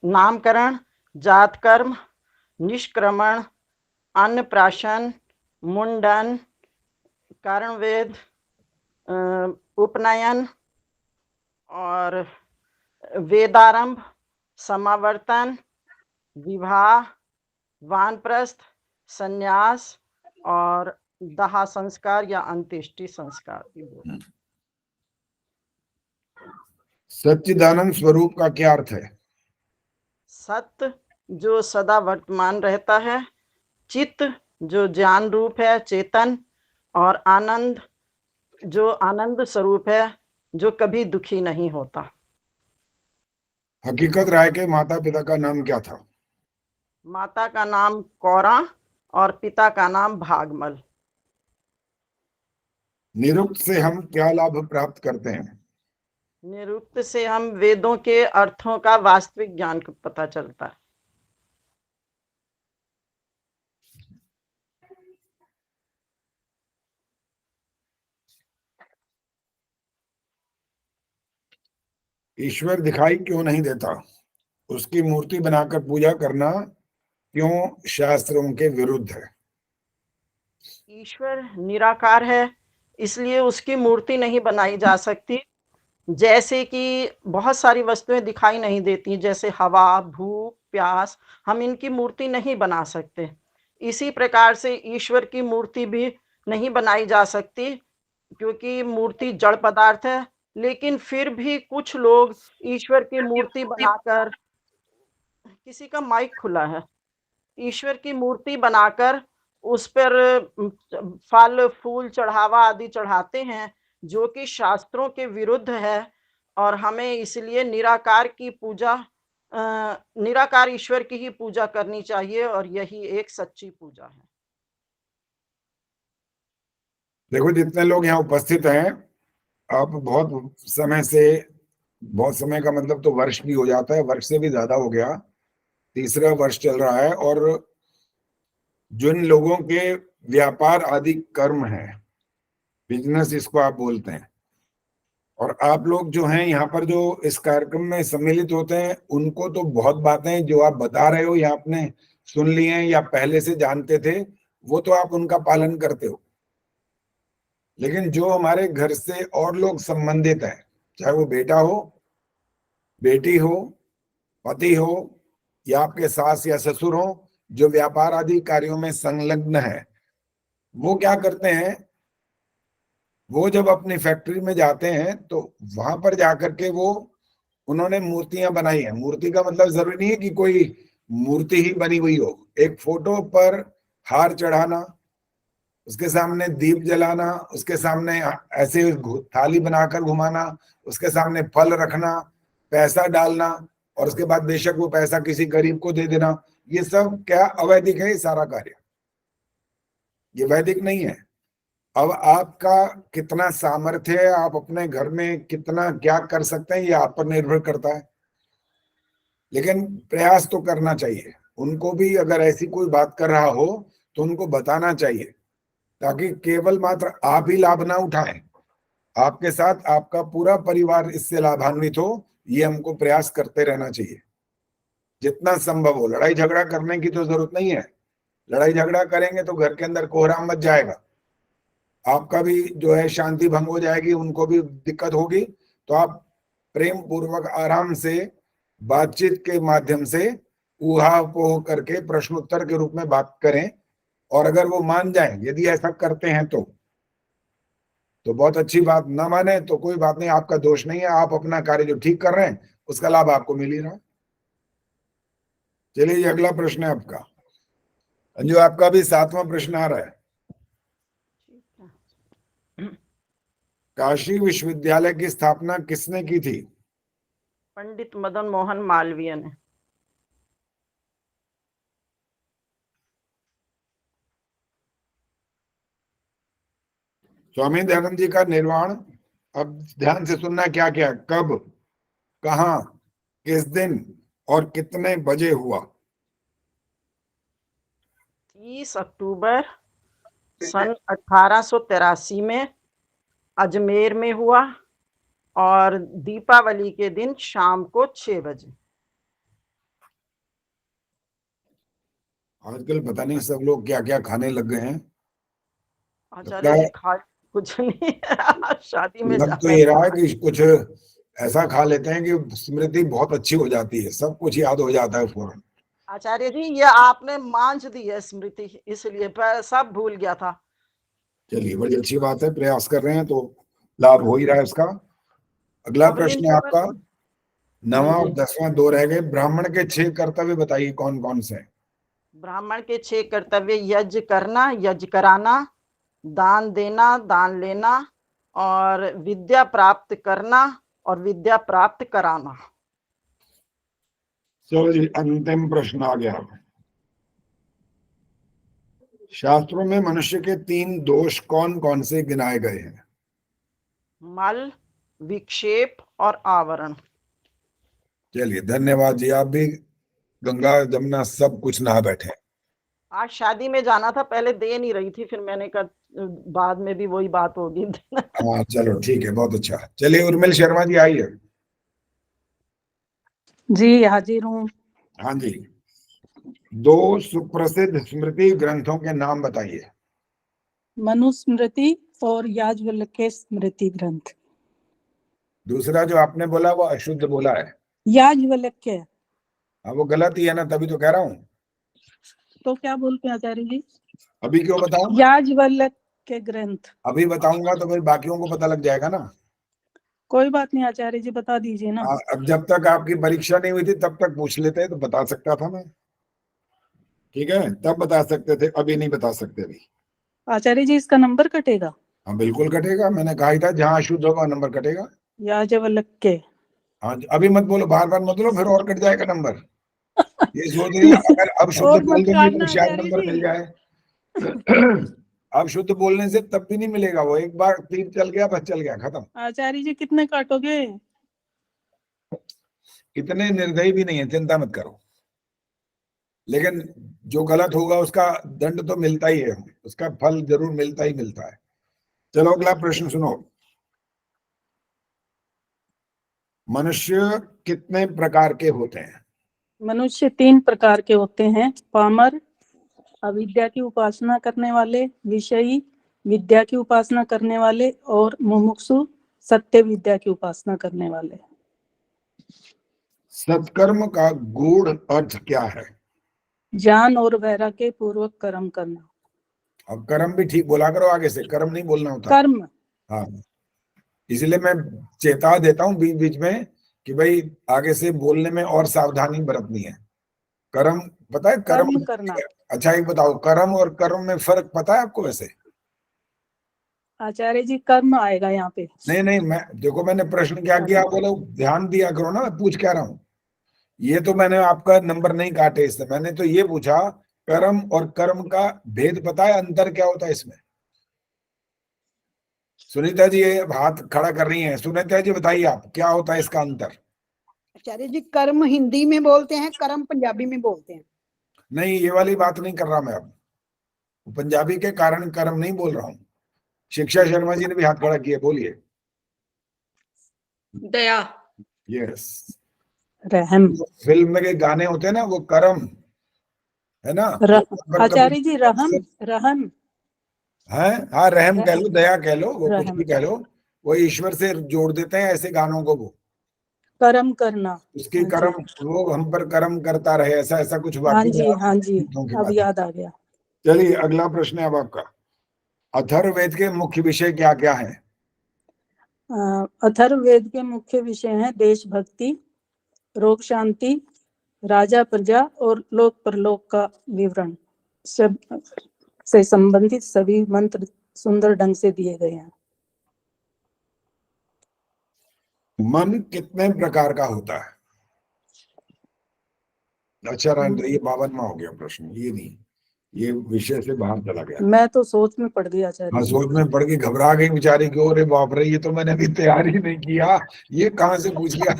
[SPEAKER 5] नामकरण, जात कर्म, निष्क्रमण, अन्नप्राशन, मुंडन, कर्णवेद, उपनयन और वेदारंभ, समावर्तन, विवाह, वानप्रस्थ, संन्यास और दाह संस्कार या अंत्येष्टि संस्कार भी बोलते हैं।
[SPEAKER 2] सच्चिदानंद स्वरूप का क्या अर्थ है?
[SPEAKER 5] सत्य जो सदा वर्तमान रहता है, चित्त जो ज्ञान रूप है चेतन, और आनंद जो आनंद स्वरूप है जो कभी दुखी नहीं होता।
[SPEAKER 2] हकीकत राय के माता पिता का नाम क्या था?
[SPEAKER 5] माता का नाम कौरा और पिता का नाम भागमल।
[SPEAKER 2] निरुक्त से हम क्या लाभ प्राप्त करते हैं?
[SPEAKER 5] निरुक्त से हम वेदों के अर्थों का वास्तविक ज्ञान को पता चलता है।
[SPEAKER 2] ईश्वर दिखाई क्यों नहीं देता? उसकी मूर्ति बनाकर पूजा करना क्यों शास्त्रों के विरुद्ध है?
[SPEAKER 5] ईश्वर निराकार है, इसलिए उसकी मूर्ति नहीं बनाई जा सकती। जैसे कि बहुत सारी वस्तुएं दिखाई नहीं देती, जैसे हवा, भूख, प्यास, हम इनकी मूर्ति नहीं बना सकते। इसी प्रकार से ईश्वर की मूर्ति भी नहीं बनाई जा सकती, क्योंकि मूर्ति जड़ पदार्थ है। लेकिन फिर भी कुछ लोग ईश्वर की मूर्ति बनाकर, किसी का माइक खुला है, ईश्वर की मूर्ति बनाकर उस पर फल फूल चढ़ावा आदि चढ़ाते हैं, जो कि शास्त्रों के विरुद्ध है। और हमें इसलिए निराकार की पूजा, निराकार ईश्वर की ही पूजा करनी चाहिए, और यही एक सच्ची पूजा है।
[SPEAKER 2] देखो, जितने लोग यहाँ उपस्थित हैं, आप बहुत समय का मतलब तो वर्ष भी हो जाता है, वर्ष से भी ज्यादा हो गया, तीसरा वर्ष चल रहा है। और जिन लोगों के व्यापार आदि कर्म है, बिजनेस इसको आप बोलते हैं, और आप लोग जो हैं यहाँ पर जो इस कार्यक्रम में सम्मिलित होते हैं, उनको तो बहुत बातें जो आप बता रहे हो या आपने सुन ली हैं या पहले से जानते थे, वो तो आप उनका पालन करते हो। लेकिन जो हमारे घर से और लोग संबंधित हैं, चाहे वो बेटा हो, बेटी हो, पति हो, या आपके सास या ससुर हो, जो व्यापार आदि कार्यों में संलग्न है, वो क्या करते हैं, वो जब अपनी फैक्ट्री में जाते हैं तो वहां पर जाकर के उन्होंने मूर्तियां बनाई हैं। मूर्ति का मतलब जरूरी नहीं है कि कोई मूर्ति ही बनी हुई हो। एक फोटो पर हार चढ़ाना, उसके सामने दीप जलाना, उसके सामने ऐसे थाली बनाकर घुमाना, उसके सामने फल रखना, पैसा डालना, और उसके बाद बेशक वो पैसा किसी गरीब को दे देना, ये सब क्या अवैधिक है? ये सारा कार्य ये वैदिक नहीं है। अब आपका कितना सामर्थ्य है, आप अपने घर में कितना क्या कर सकते हैं, ये आप पर निर्भर करता है। लेकिन प्रयास तो करना चाहिए। उनको भी अगर ऐसी कोई बात कर रहा हो तो उनको बताना चाहिए, ताकि केवल मात्र आप ही लाभ ना उठाएं, आपके साथ आपका पूरा परिवार इससे लाभान्वित हो। ये हमको प्रयास करते रहना चाहिए जितना संभव हो। लड़ाई झगड़ा करने की तो जरूरत नहीं है। लड़ाई झगड़ा करेंगे तो घर के अंदर कोहराम मच जाएगा, आपका भी जो है शांति भंग हो जाएगी, उनको भी दिक्कत होगी। तो आप प्रेम पूर्वक आराम से बातचीत के माध्यम से ऊहापोह करके प्रश्नोत्तर के रूप में बात करें, और अगर वो मान जाएं, यदि ऐसा करते हैं तो तो बहुत अच्छी बात, ना माने तो कोई बात नहीं, आपका दोष नहीं है, आप अपना कार्य जो ठीक कर रहे हैं उसका लाभ आपको मिल ही रहा है। चलिए ये अगला प्रश्न है आपका, अंजू आपका भी 7वां प्रश्न आ रहा है। काशी विश्वविद्यालय की स्थापना किसने की थी?
[SPEAKER 5] पंडित मदन मोहन मालवीय ने।
[SPEAKER 2] स्वामी दयानंद जी का निर्वाण, अब ध्यान से सुनना, क्या क्या, कब, कहां, किस दिन और कितने बजे हुआ?
[SPEAKER 5] 30 अक्टूबर सन 1883 में अजमेर में हुआ और दीपावली के दिन शाम को 6 बजे।
[SPEAKER 2] आजकल पता नहीं सब लोग क्या क्या खाने लग गए हैं।
[SPEAKER 5] आचार्य जी खा कुछ नहीं शादी में
[SPEAKER 2] लग तो ये रहा है कि कुछ ऐसा खा लेते हैं कि स्मृति बहुत अच्छी हो जाती है, सब कुछ याद हो जाता है फौरन।
[SPEAKER 5] आचार्य जी ये आपने मांझ दी है स्मृति, इसलिए सब भूल गया था।
[SPEAKER 2] चलिए बड़ी अच्छी बात है, प्रयास कर रहे हैं तो लाभ हो ही रहा है उसका। अगला प्रश्न है आपका 9वां और 10वां, 2 रह गए। ब्राह्मण के 6 कर्तव्य बताइए कौन कौन से हैं?
[SPEAKER 5] ब्राह्मण के 6 कर्तव्य: यज्ञ करना, यज्ञ कराना, दान देना, दान लेना, और विद्या प्राप्त करना और विद्या प्राप्त कराना।
[SPEAKER 2] चलो जी अंतिम प्रश्न आ गया। शास्त्रों में मनुष्य के 3 दोष कौन कौन से गिनाए गए हैं?
[SPEAKER 5] मल, विक्षेप और आवरण।
[SPEAKER 2] चलिए धन्यवाद जी, आप भी गंगा जमुना सब कुछ नहा बैठे।
[SPEAKER 5] आज शादी में जाना था, पहले दे नहीं रही थी, फिर मैंने कहा बाद में भी वही बात होगी।
[SPEAKER 2] हाँ चलो ठीक है, बहुत अच्छा। चलिए उर्मिल शर्मा जी आइए।
[SPEAKER 4] जी हाजिर हूँ।
[SPEAKER 2] हाँ जी, 2 सुप्रसिद्ध स्मृति ग्रंथों के नाम बताइए।
[SPEAKER 9] मनुस्मृति और याज्ञवल्क्य स्मृति ग्रंथ।
[SPEAKER 2] दूसरा जो आपने बोला वो अशुद्ध बोला है।
[SPEAKER 9] याज्ञवल्क्य।
[SPEAKER 2] हाँ वो गलत ही है ना, तभी तो कह रहा हूँ।
[SPEAKER 9] तो क्या बोलते हैं आचार्य जी?
[SPEAKER 2] अभी क्यों बताऊं?
[SPEAKER 9] याज्ञवल्क्य ग्रंथ।
[SPEAKER 2] अभी बताऊंगा तो फिर बाकियों को पता लग जाएगा ना।
[SPEAKER 9] कोई बात नहीं आचार्य जी, बता दीजिए ना।
[SPEAKER 2] अब जब तक आपकी परीक्षा नहीं हुई थी तब तक पूछ लेते तो बता सकता था मैं, ठीक है, तब बता सकते थे, अभी नहीं बता सकते अभी।
[SPEAKER 9] आचार्य जी इसका नंबर कटेगा?
[SPEAKER 2] हाँ बिल्कुल कटेगा, मैंने कहा ही था जहाँ अशुद्ध होगा नंबर कटेगा।
[SPEAKER 9] याज्ञवल्क्य।
[SPEAKER 2] हाँ अभी मत बोलो, बार बार मत बोलो, फिर और कट जाएगा नंबर। ये सोच रही अगर अब शुद्ध बोल दूंगी तो शायद नंबर मिल जाए। अब शुद्ध बोलने से तब भी नहीं मिलेगा, वो एक बार तीर चल गया बस चल गया, खत्म।
[SPEAKER 9] आचार्य जी कितने काटोगे?
[SPEAKER 2] इतने निर्दयी भी नहीं है, चिंता मत करो, लेकिन जो गलत होगा उसका दंड तो मिलता ही है, उसका फल जरूर मिलता ही मिलता है। चलो अगला प्रश्न सुनो। मनुष्य कितने प्रकार के होते हैं?
[SPEAKER 9] मनुष्य 3 प्रकार के होते हैं: पामर, अविद्या की उपासना करने वाले, विषयी विद्या की उपासना करने वाले, और मुमुक्षु सत्य विद्या की उपासना करने वाले।
[SPEAKER 2] सत्कर्म का गूढ़ अर्थ क्या है?
[SPEAKER 9] ज्ञान और वैराग्य पूर्वक कर्म करना।
[SPEAKER 2] अब कर्म भी ठीक बोला करो, आगे से कर्म नहीं बोलना होता।
[SPEAKER 9] कर्म।
[SPEAKER 2] हाँ इसलिए मैं चेता देता हूँ बीच बीच में कि भाई आगे से बोलने में और सावधानी बरतनी है। कर्म पता है, कर्म
[SPEAKER 9] करना।
[SPEAKER 2] अच्छा एक बताओ, कर्म और कर्म में फर्क पता है आपको? वैसे
[SPEAKER 9] आचार्य जी कर्म आएगा यहाँ पे।
[SPEAKER 2] नहीं मैं देखो मैंने प्रश्न क्या किया, बोलो ध्यान दिया करो ना, मैं पूछ क्या रहा हूँ। ये तो मैंने आपका नंबर नहीं काटे इससे, मैंने तो ये पूछा कर्म और कर्म का भेद पता है, अंतर क्या होता है इसमें? सुनीता जी हाथ खड़ा कर रही हैं, सुनीता जी बताइए आप क्या होता है इसका अंतर?
[SPEAKER 10] आचार्य जी कर्म हिंदी में बोलते हैं, कर्म पंजाबी में बोलते हैं।
[SPEAKER 2] नहीं ये वाली बात नहीं कर रहा मैं, अब पंजाबी के कारण कर्म नहीं बोल रहा हूँ। शिक्षा शर्मा जी ने भी हाथ खड़ा किया, बोलिए।
[SPEAKER 7] दया।
[SPEAKER 2] यस।
[SPEAKER 9] रहम।
[SPEAKER 2] फिल्म में के गाने होते हैं ना वो कर्म है ना।
[SPEAKER 9] आचार्य जी रहम, रहम
[SPEAKER 2] है, हाँ रहम कह लो, दया कह लो, वो कुछ भी कह लो, वो ईश्वर से जोड़ देते हैं ऐसे गानों को। वो
[SPEAKER 9] कर्म करना,
[SPEAKER 2] उसकी कर्म, वो हम पर कर्म करता रहे, ऐसा ऐसा कुछ
[SPEAKER 9] हाँ जी हाँ जी, अब याद आ गया।
[SPEAKER 2] चलिए अगला प्रश्न है अब आपका। अथर्ववेद के मुख्य विषय क्या क्या है?
[SPEAKER 9] अथर्ववेद के मुख्य विषय हैं देशभक्ति, रोग शांति, राजा प्रजा और लोक परलोक का विवरण सब से संबंधित सभी मंत्र सुंदर ढंग से दिए गए हैं।
[SPEAKER 2] मन कितने प्रकार का होता है? अच्छा राजेंद्र, ये 52वां हो गया प्रश्न, ये नहीं, ये विषय से बाहर चला गया।
[SPEAKER 9] मैं तो सोच में पड़ गया आचार्य।
[SPEAKER 2] हाँ, सोच में पड़ के घबरा गई बेचारी की, अरे बाप रे, ये तो मैंने अभी तैयारी नहीं किया, ये कहाँ से पूछ लिया।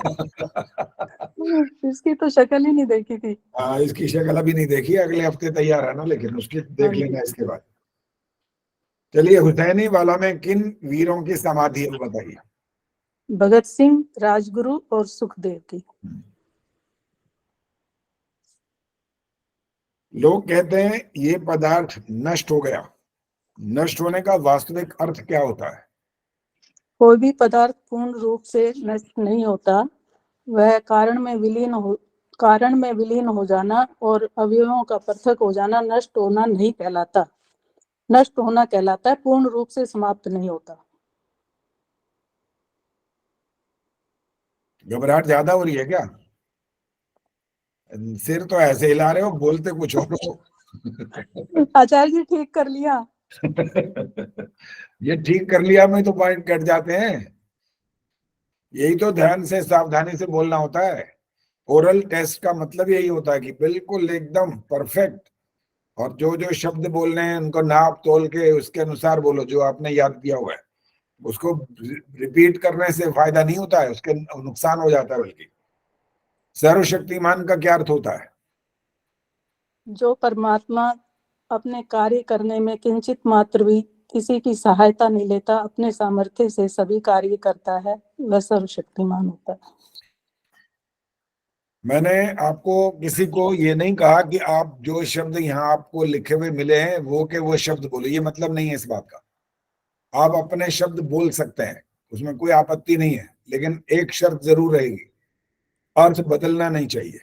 [SPEAKER 9] इसकी तो शक्ल ही नहीं देखी थी।
[SPEAKER 2] हाँ, इसकी शक्ल अभी नहीं देखी, अगले हफ्ते तैयार है ना, लेकिन उसकी देख लेना इसके बाद। चलिए, हुसैनी वाला में किन वीरों की समाधि है बताइए?
[SPEAKER 9] भगत सिंह, राजगुरु और सुखदेव की।
[SPEAKER 2] लोग कहते हैं ये पदार्थ नष्ट हो गया, नष्ट होने का वास्तविक अर्थ क्या होता है?
[SPEAKER 9] कोई भी पदार्थ पूर्ण रूप से नष्ट नहीं होता, वह कारण में विलीन हो जाना और अवयवों का पृथक हो जाना नष्ट होना नहीं कहलाता। नष्ट होना कहलाता है, पूर्ण रूप से समाप्त नहीं होता।
[SPEAKER 2] घबराहट ज्यादा हो रही है क्या? सिर तो ऐसे हिला रहे हो, बोलते कुछ और हो।
[SPEAKER 9] आचार्य जी ठीक कर लिया।
[SPEAKER 2] ये ठीक कर लिया में तो पॉइंट कट जाते हैं। यही तो ध्यान से सावधानी से बोलना होता है। ओरल टेस्ट का मतलब यही होता है कि बिल्कुल एकदम परफेक्ट, और जो जो शब्द बोलने हैं उनको नाप तोल के उसके अनुसार बोलो, जो आपने याद किया हुआ है। उसको रिपीट करने से फायदा नहीं होता है, उसके नुकसान हो जाता है। बल्कि सर्वशक्तिमान का क्या अर्थ होता है?
[SPEAKER 9] जो परमात्मा अपने कार्य करने में किंचित मात्र भी किसी की सहायता नहीं लेता, अपने सामर्थ्य से सभी कार्य करता है, वह सर्वशक्तिमान होता है।
[SPEAKER 2] मैंने आपको किसी को ये नहीं कहा कि आप जो शब्द यहाँ आपको लिखे हुए मिले हैं वो के वो शब्द बोलो, ये मतलब नहीं है इस बात का। आप अपने शब्द बोल सकते हैं, उसमें कोई आपत्ति नहीं है, लेकिन एक शर्त जरूर रहेगी, अर्थ बदलना नहीं चाहिए,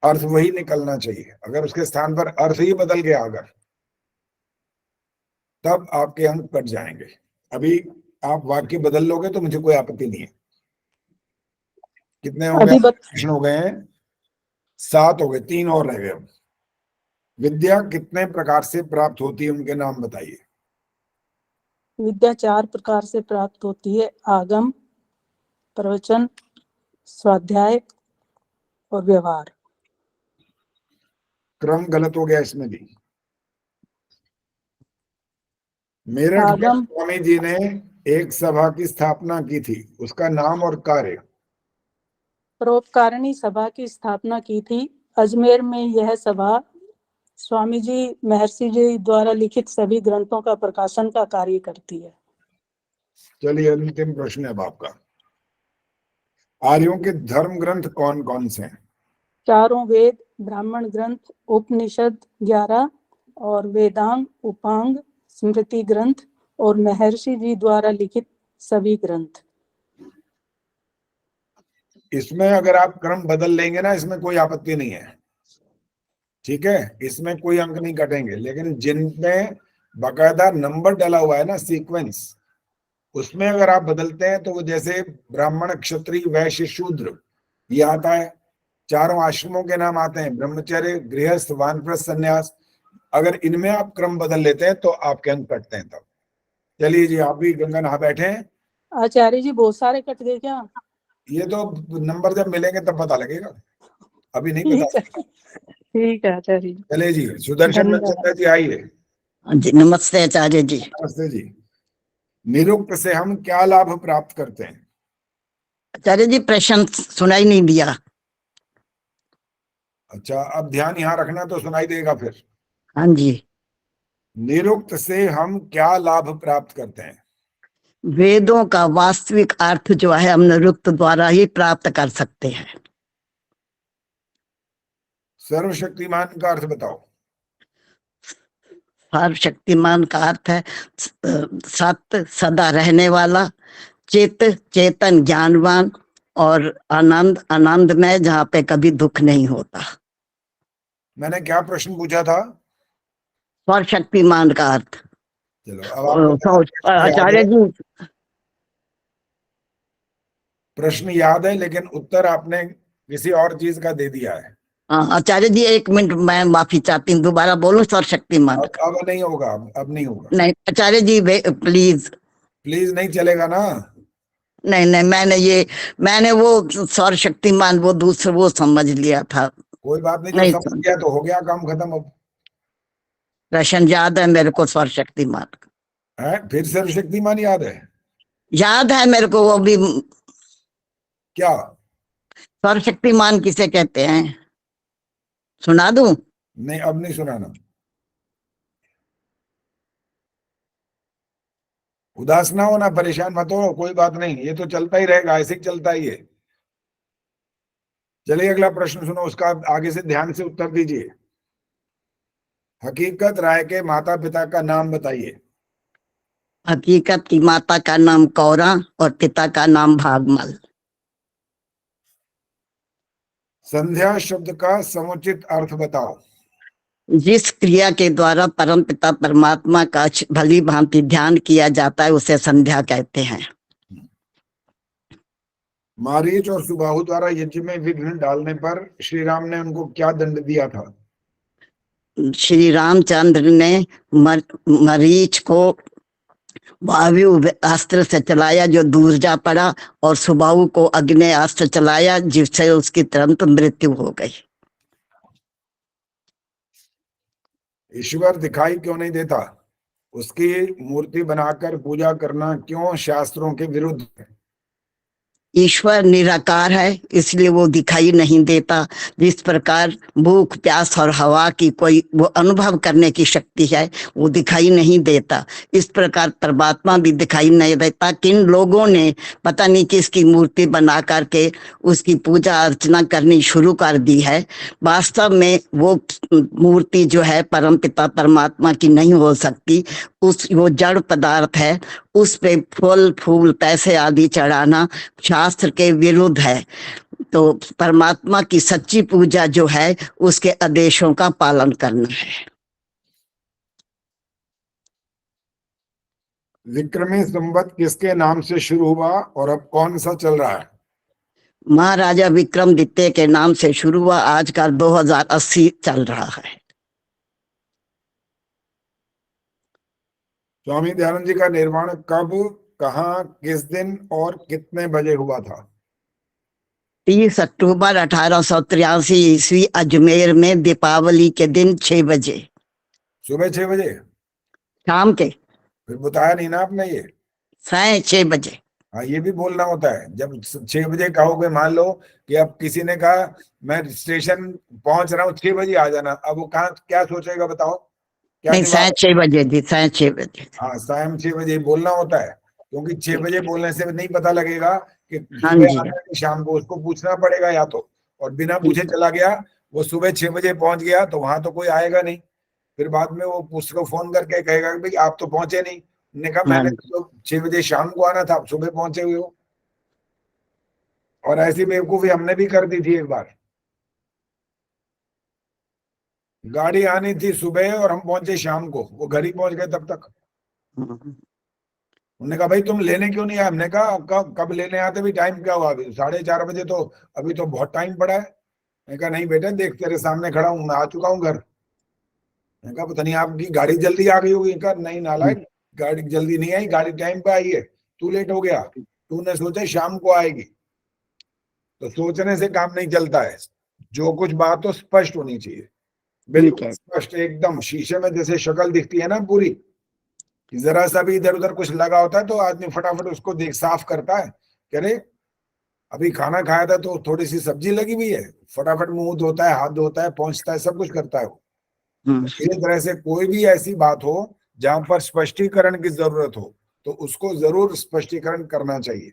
[SPEAKER 2] अर्थ वही निकलना चाहिए। अगर उसके स्थान पर अर्थ ही बदल गया अगर, तब आपके अंक कट जाएंगे। अभी आप वाक्य बदल लोगे तो मुझे कोई आपत्ति नहीं है। कितने हो गए प्रश्न? हो गए हैं 7 हो गए, 3 और रह गए। अब विद्या कितने प्रकार से प्राप्त होती है, उनके नाम बताइए।
[SPEAKER 9] विद्या 4 प्रकार से प्राप्त होती है, आगम, प्रवचन, स्वाध्याय और व्यवहार।
[SPEAKER 2] क्रम गलत हो गया इसमें भी। मेरठ में स्वामी जी ने एक सभा की स्थापना की थी, उसका नाम और कार्य?
[SPEAKER 9] परोपकारिणी सभा की स्थापना की थी। अजमेर में यह सभा स्वामी जी महर्षि जी द्वारा लिखित सभी ग्रंथों का प्रकाशन का कार्य करती है।
[SPEAKER 2] चलिए, अंतिम प्रश्न है अब आपका। आर्यों के धर्म ग्रंथ कौन कौन से हैं?
[SPEAKER 9] 4 वेद, ब्राह्मण ग्रंथ, उपनिषद 11 और वेदांग, उपांग, स्मृति ग्रंथ और महर्षि जी द्वारा लिखित सभी ग्रंथ।
[SPEAKER 2] इसमें अगर आप क्रम बदल लेंगे ना, इसमें कोई आपत्ति नहीं है, ठीक है, इसमें कोई अंक नहीं कटेंगे। लेकिन जिनमें बाकायदा नंबर डला हुआ है ना, सीक्वेंस, उसमें अगर आप बदलते हैं तो वो जैसे ब्राह्मण, क्षत्रिय, वैश्य, शूद्र ये आता है, 4 आश्रमों के नाम आते हैं, ब्रह्मचर्य, गृहस्थ, वानप्रस्थ, संन्यास। अगर इनमें आप क्रम बदल लेते हैं तो आपके अंक कटते हैं तब। चलिए जी, आप भी गंगा नहा बैठे हैं।
[SPEAKER 9] आचार्य जी बहुत सारे कट गए क्या?
[SPEAKER 2] ये तो नंबर जब मिलेंगे तब पता लगेगा, अभी नहीं पता।
[SPEAKER 9] ठीक है आचार्य जी।
[SPEAKER 2] चलिए जी, सुदर्शन नक्षत्र जी आइए।
[SPEAKER 11] जी नमस्ते आचार्य जी।
[SPEAKER 2] नमस्ते जी। निरुक्त से हम क्या लाभ प्राप्त करते हैं?
[SPEAKER 11] आचार्य जी प्रश्न सुनाई नहीं दिया।
[SPEAKER 2] अच्छा, अब ध्यान यहाँ रखना तो सुनाई देगा फिर।
[SPEAKER 11] हाँ जी।
[SPEAKER 2] निरुक्त से हम क्या लाभ प्राप्त करते हैं?
[SPEAKER 11] वेदों का वास्तविक अर्थ जो है हम निरुक्त द्वारा ही प्राप्त कर सकते हैं।
[SPEAKER 2] सर्वशक्तिमान का अर्थ बताओ।
[SPEAKER 11] सर्वशक्तिमान का अर्थ है सत्य, सदा रहने वाला, चित, चेतन, ज्ञानवान और आनंद, आनंदमय, जहाँ पे कभी दुख नहीं होता।
[SPEAKER 2] मैंने क्या प्रश्न पूछा था?
[SPEAKER 11] सर्वशक्तिमान का अर्थ।
[SPEAKER 2] चलो अब
[SPEAKER 11] आचार्य जी
[SPEAKER 2] प्रश्न याद है लेकिन उत्तर आपने किसी और चीज का दे दिया है।
[SPEAKER 11] हाँ आचार्य जी, 1 मिनट मैं माफी चाहती हूँ, दोबारा बोलूं सर्वशक्तिमान का?
[SPEAKER 2] अब नहीं होगा, अब नहीं होगा।
[SPEAKER 11] नहीं आचार्य जी प्लीज।
[SPEAKER 2] प्लीज नहीं चलेगा ना।
[SPEAKER 11] नहीं नहीं, मैंने वो सर्वशक्तिमान वो दूसरे वो समझ लिया था।
[SPEAKER 2] कोई बात नहीं,
[SPEAKER 11] नहीं
[SPEAKER 2] जो समझ गया तो हो गया, काम खत्म। अब
[SPEAKER 11] प्रश्न याद है मेरे को सर्वशक्तिमान का।
[SPEAKER 2] है फिर सर्वशक्तिमान याद है?
[SPEAKER 11] याद है मेरे को वो भी।
[SPEAKER 2] क्या
[SPEAKER 11] सर्वशक्तिमान किसे कहते हैं, सुना दूं?
[SPEAKER 2] नहीं, अब नहीं सुनाना। उदास ना होना, परेशान मत हो, कोई बात नहीं, ये तो चलता ही रहेगा, ऐसे ही चलता ही है। चलिए अगला प्रश्न सुनो, उसका आगे से ध्यान से उत्तर दीजिए। हकीकत राय के माता पिता का नाम बताइए।
[SPEAKER 11] हकीकत की माता का नाम कौरा और पिता का नाम भागमल।
[SPEAKER 2] संध्या शब्द का समुचित अर्थ बताओ।
[SPEAKER 11] जिस क्रिया के द्वारा परमपिता परमात्मा का भली भांति ध्यान किया जाता है उसे संध्या कहते हैं।
[SPEAKER 2] मारीच और सुबाहु द्वारा यज्ञ में विघ्न डालने पर श्री राम ने उनको क्या दंड दिया था?
[SPEAKER 11] श्री रामचंद्र ने मरीच को वायु अस्त्र से चलाया जो दूर जा पड़ा, और सुबाहु को अग्नि अस्त्र चलाया जिससे उसकी तुरंत मृत्यु हो गई।
[SPEAKER 2] ईश्वर दिखाई क्यों नहीं देता? उसकी मूर्ति बनाकर पूजा करना क्यों शास्त्रों के विरुद्ध है?
[SPEAKER 11] ईश्वर निराकार है इसलिए वो दिखाई नहीं देता। जिस प्रकार भूख प्यास और हवा की कोई वो अनुभव करने की शक्ति है वो दिखाई नहीं देता, इस प्रकार परमात्मा भी दिखाई नहीं देता। किन लोगों ने पता नहीं किसकी मूर्ति बना करके उसकी पूजा अर्चना करनी शुरू कर दी है। वास्तव में वो मूर्ति जो है परमपिता परमात्मा की नहीं हो सकती, वो जड़ पदार्थ है, उस पे फल फूल पैसे आदि चढ़ाना शास्त्र के विरुद्ध है। तो परमात्मा की सच्ची पूजा जो है उसके आदेशों का पालन करना है।
[SPEAKER 2] विक्रमी संवत किसके नाम से शुरू हुआ और अब कौन सा चल रहा है?
[SPEAKER 11] महाराजा विक्रमादित्य के नाम से शुरू हुआ, आजकल 2080 चल रहा है।
[SPEAKER 2] स्वामी दयानंद जी का निर्माण कब, कहाँ, किस दिन और कितने बजे हुआ था?
[SPEAKER 11] 30 अक्टूबर 1883 ईस्वी अजमेर में दीपावली के दिन 6 बजे।
[SPEAKER 2] सुबह 6 बजे?
[SPEAKER 11] शाम के?
[SPEAKER 2] फिर बताया नहीं ना आपने ये।
[SPEAKER 11] 6 बजे।
[SPEAKER 2] हाँ, ये भी बोलना होता है। जब 6 बजे कहोगे, मान लो कि अब किसी ने कहा मैं स्टेशन पहुंच रहा हूँ 6 बजे आ जाना, अब वो कहाँ क्या सोचेगा बताओ?
[SPEAKER 11] नहीं 6 बजे जी, 6 बजे।
[SPEAKER 2] हाँ, शाम 6 बजे बोलना होता है, क्योंकि 6 बजे बोलने से नहीं पता लगेगा कि
[SPEAKER 11] हाँ
[SPEAKER 2] सुबह
[SPEAKER 11] जी।
[SPEAKER 2] आना है कि शाम को, उसको पूछना पड़ेगा या तो, और बिना पूछे चला गया, वो सुबह 6 बजे पहुंच गया तो वहां तो कोई आएगा नहीं, फिर बाद में वो उसको फोन करके कहेगा कि भाई आप तो पहुंचे नहीं। ने कहा मैंने तो 6 बजे शाम को आना था, आप सुबह पहुंचे हुए हो। और ऐसी बेवकूफी हमने भी कर दी थी एक बार। गाड़ी आनी थी सुबह और हम पहुंचे शाम को, वो घर ही पहुंच गए तब तक। उन्होंने कहा भाई तुम लेने क्यों नहीं आए? हमने कहा कब लेने आते, भी टाइम क्या हुआ, अभी 4:30 बजे, तो अभी तो बहुत टाइम पड़ा है। मैंने कहा नहीं बेटा, देख तेरे सामने खड़ा हूं, मैं आ चुका हूं घर। मैंने कहा पता नहीं आपकी गाड़ी जल्दी आ गई होगी। कहा नहीं नालायक, गाड़ी जल्दी नहीं आई, गाड़ी टाइम पे आई है, तू लेट हो गया, तूने सोचा शाम को आएगी। तो सोचने से काम नहीं चलता है, जो कुछ बात हो स्पष्ट होनी चाहिए, बिल्कुल स्पष्ट, एकदम शीशे में जैसे शक्ल दिखती है ना पूरी, जरा सा भी इधर उधर कुछ लगा होता है तो आदमी फटाफट उसको देख साफ करता है, कह रहे अभी खाना खाया था तो थोड़ी सी सब्जी लगी हुई है, फटाफट मुंह धोता है, हाथ धोता है, पहुंचता है, सब कुछ करता है वो। इसी तरह से कोई भी ऐसी बात हो जहां पर स्पष्टीकरण की जरूरत हो तो उसको जरूर स्पष्टीकरण करना चाहिए,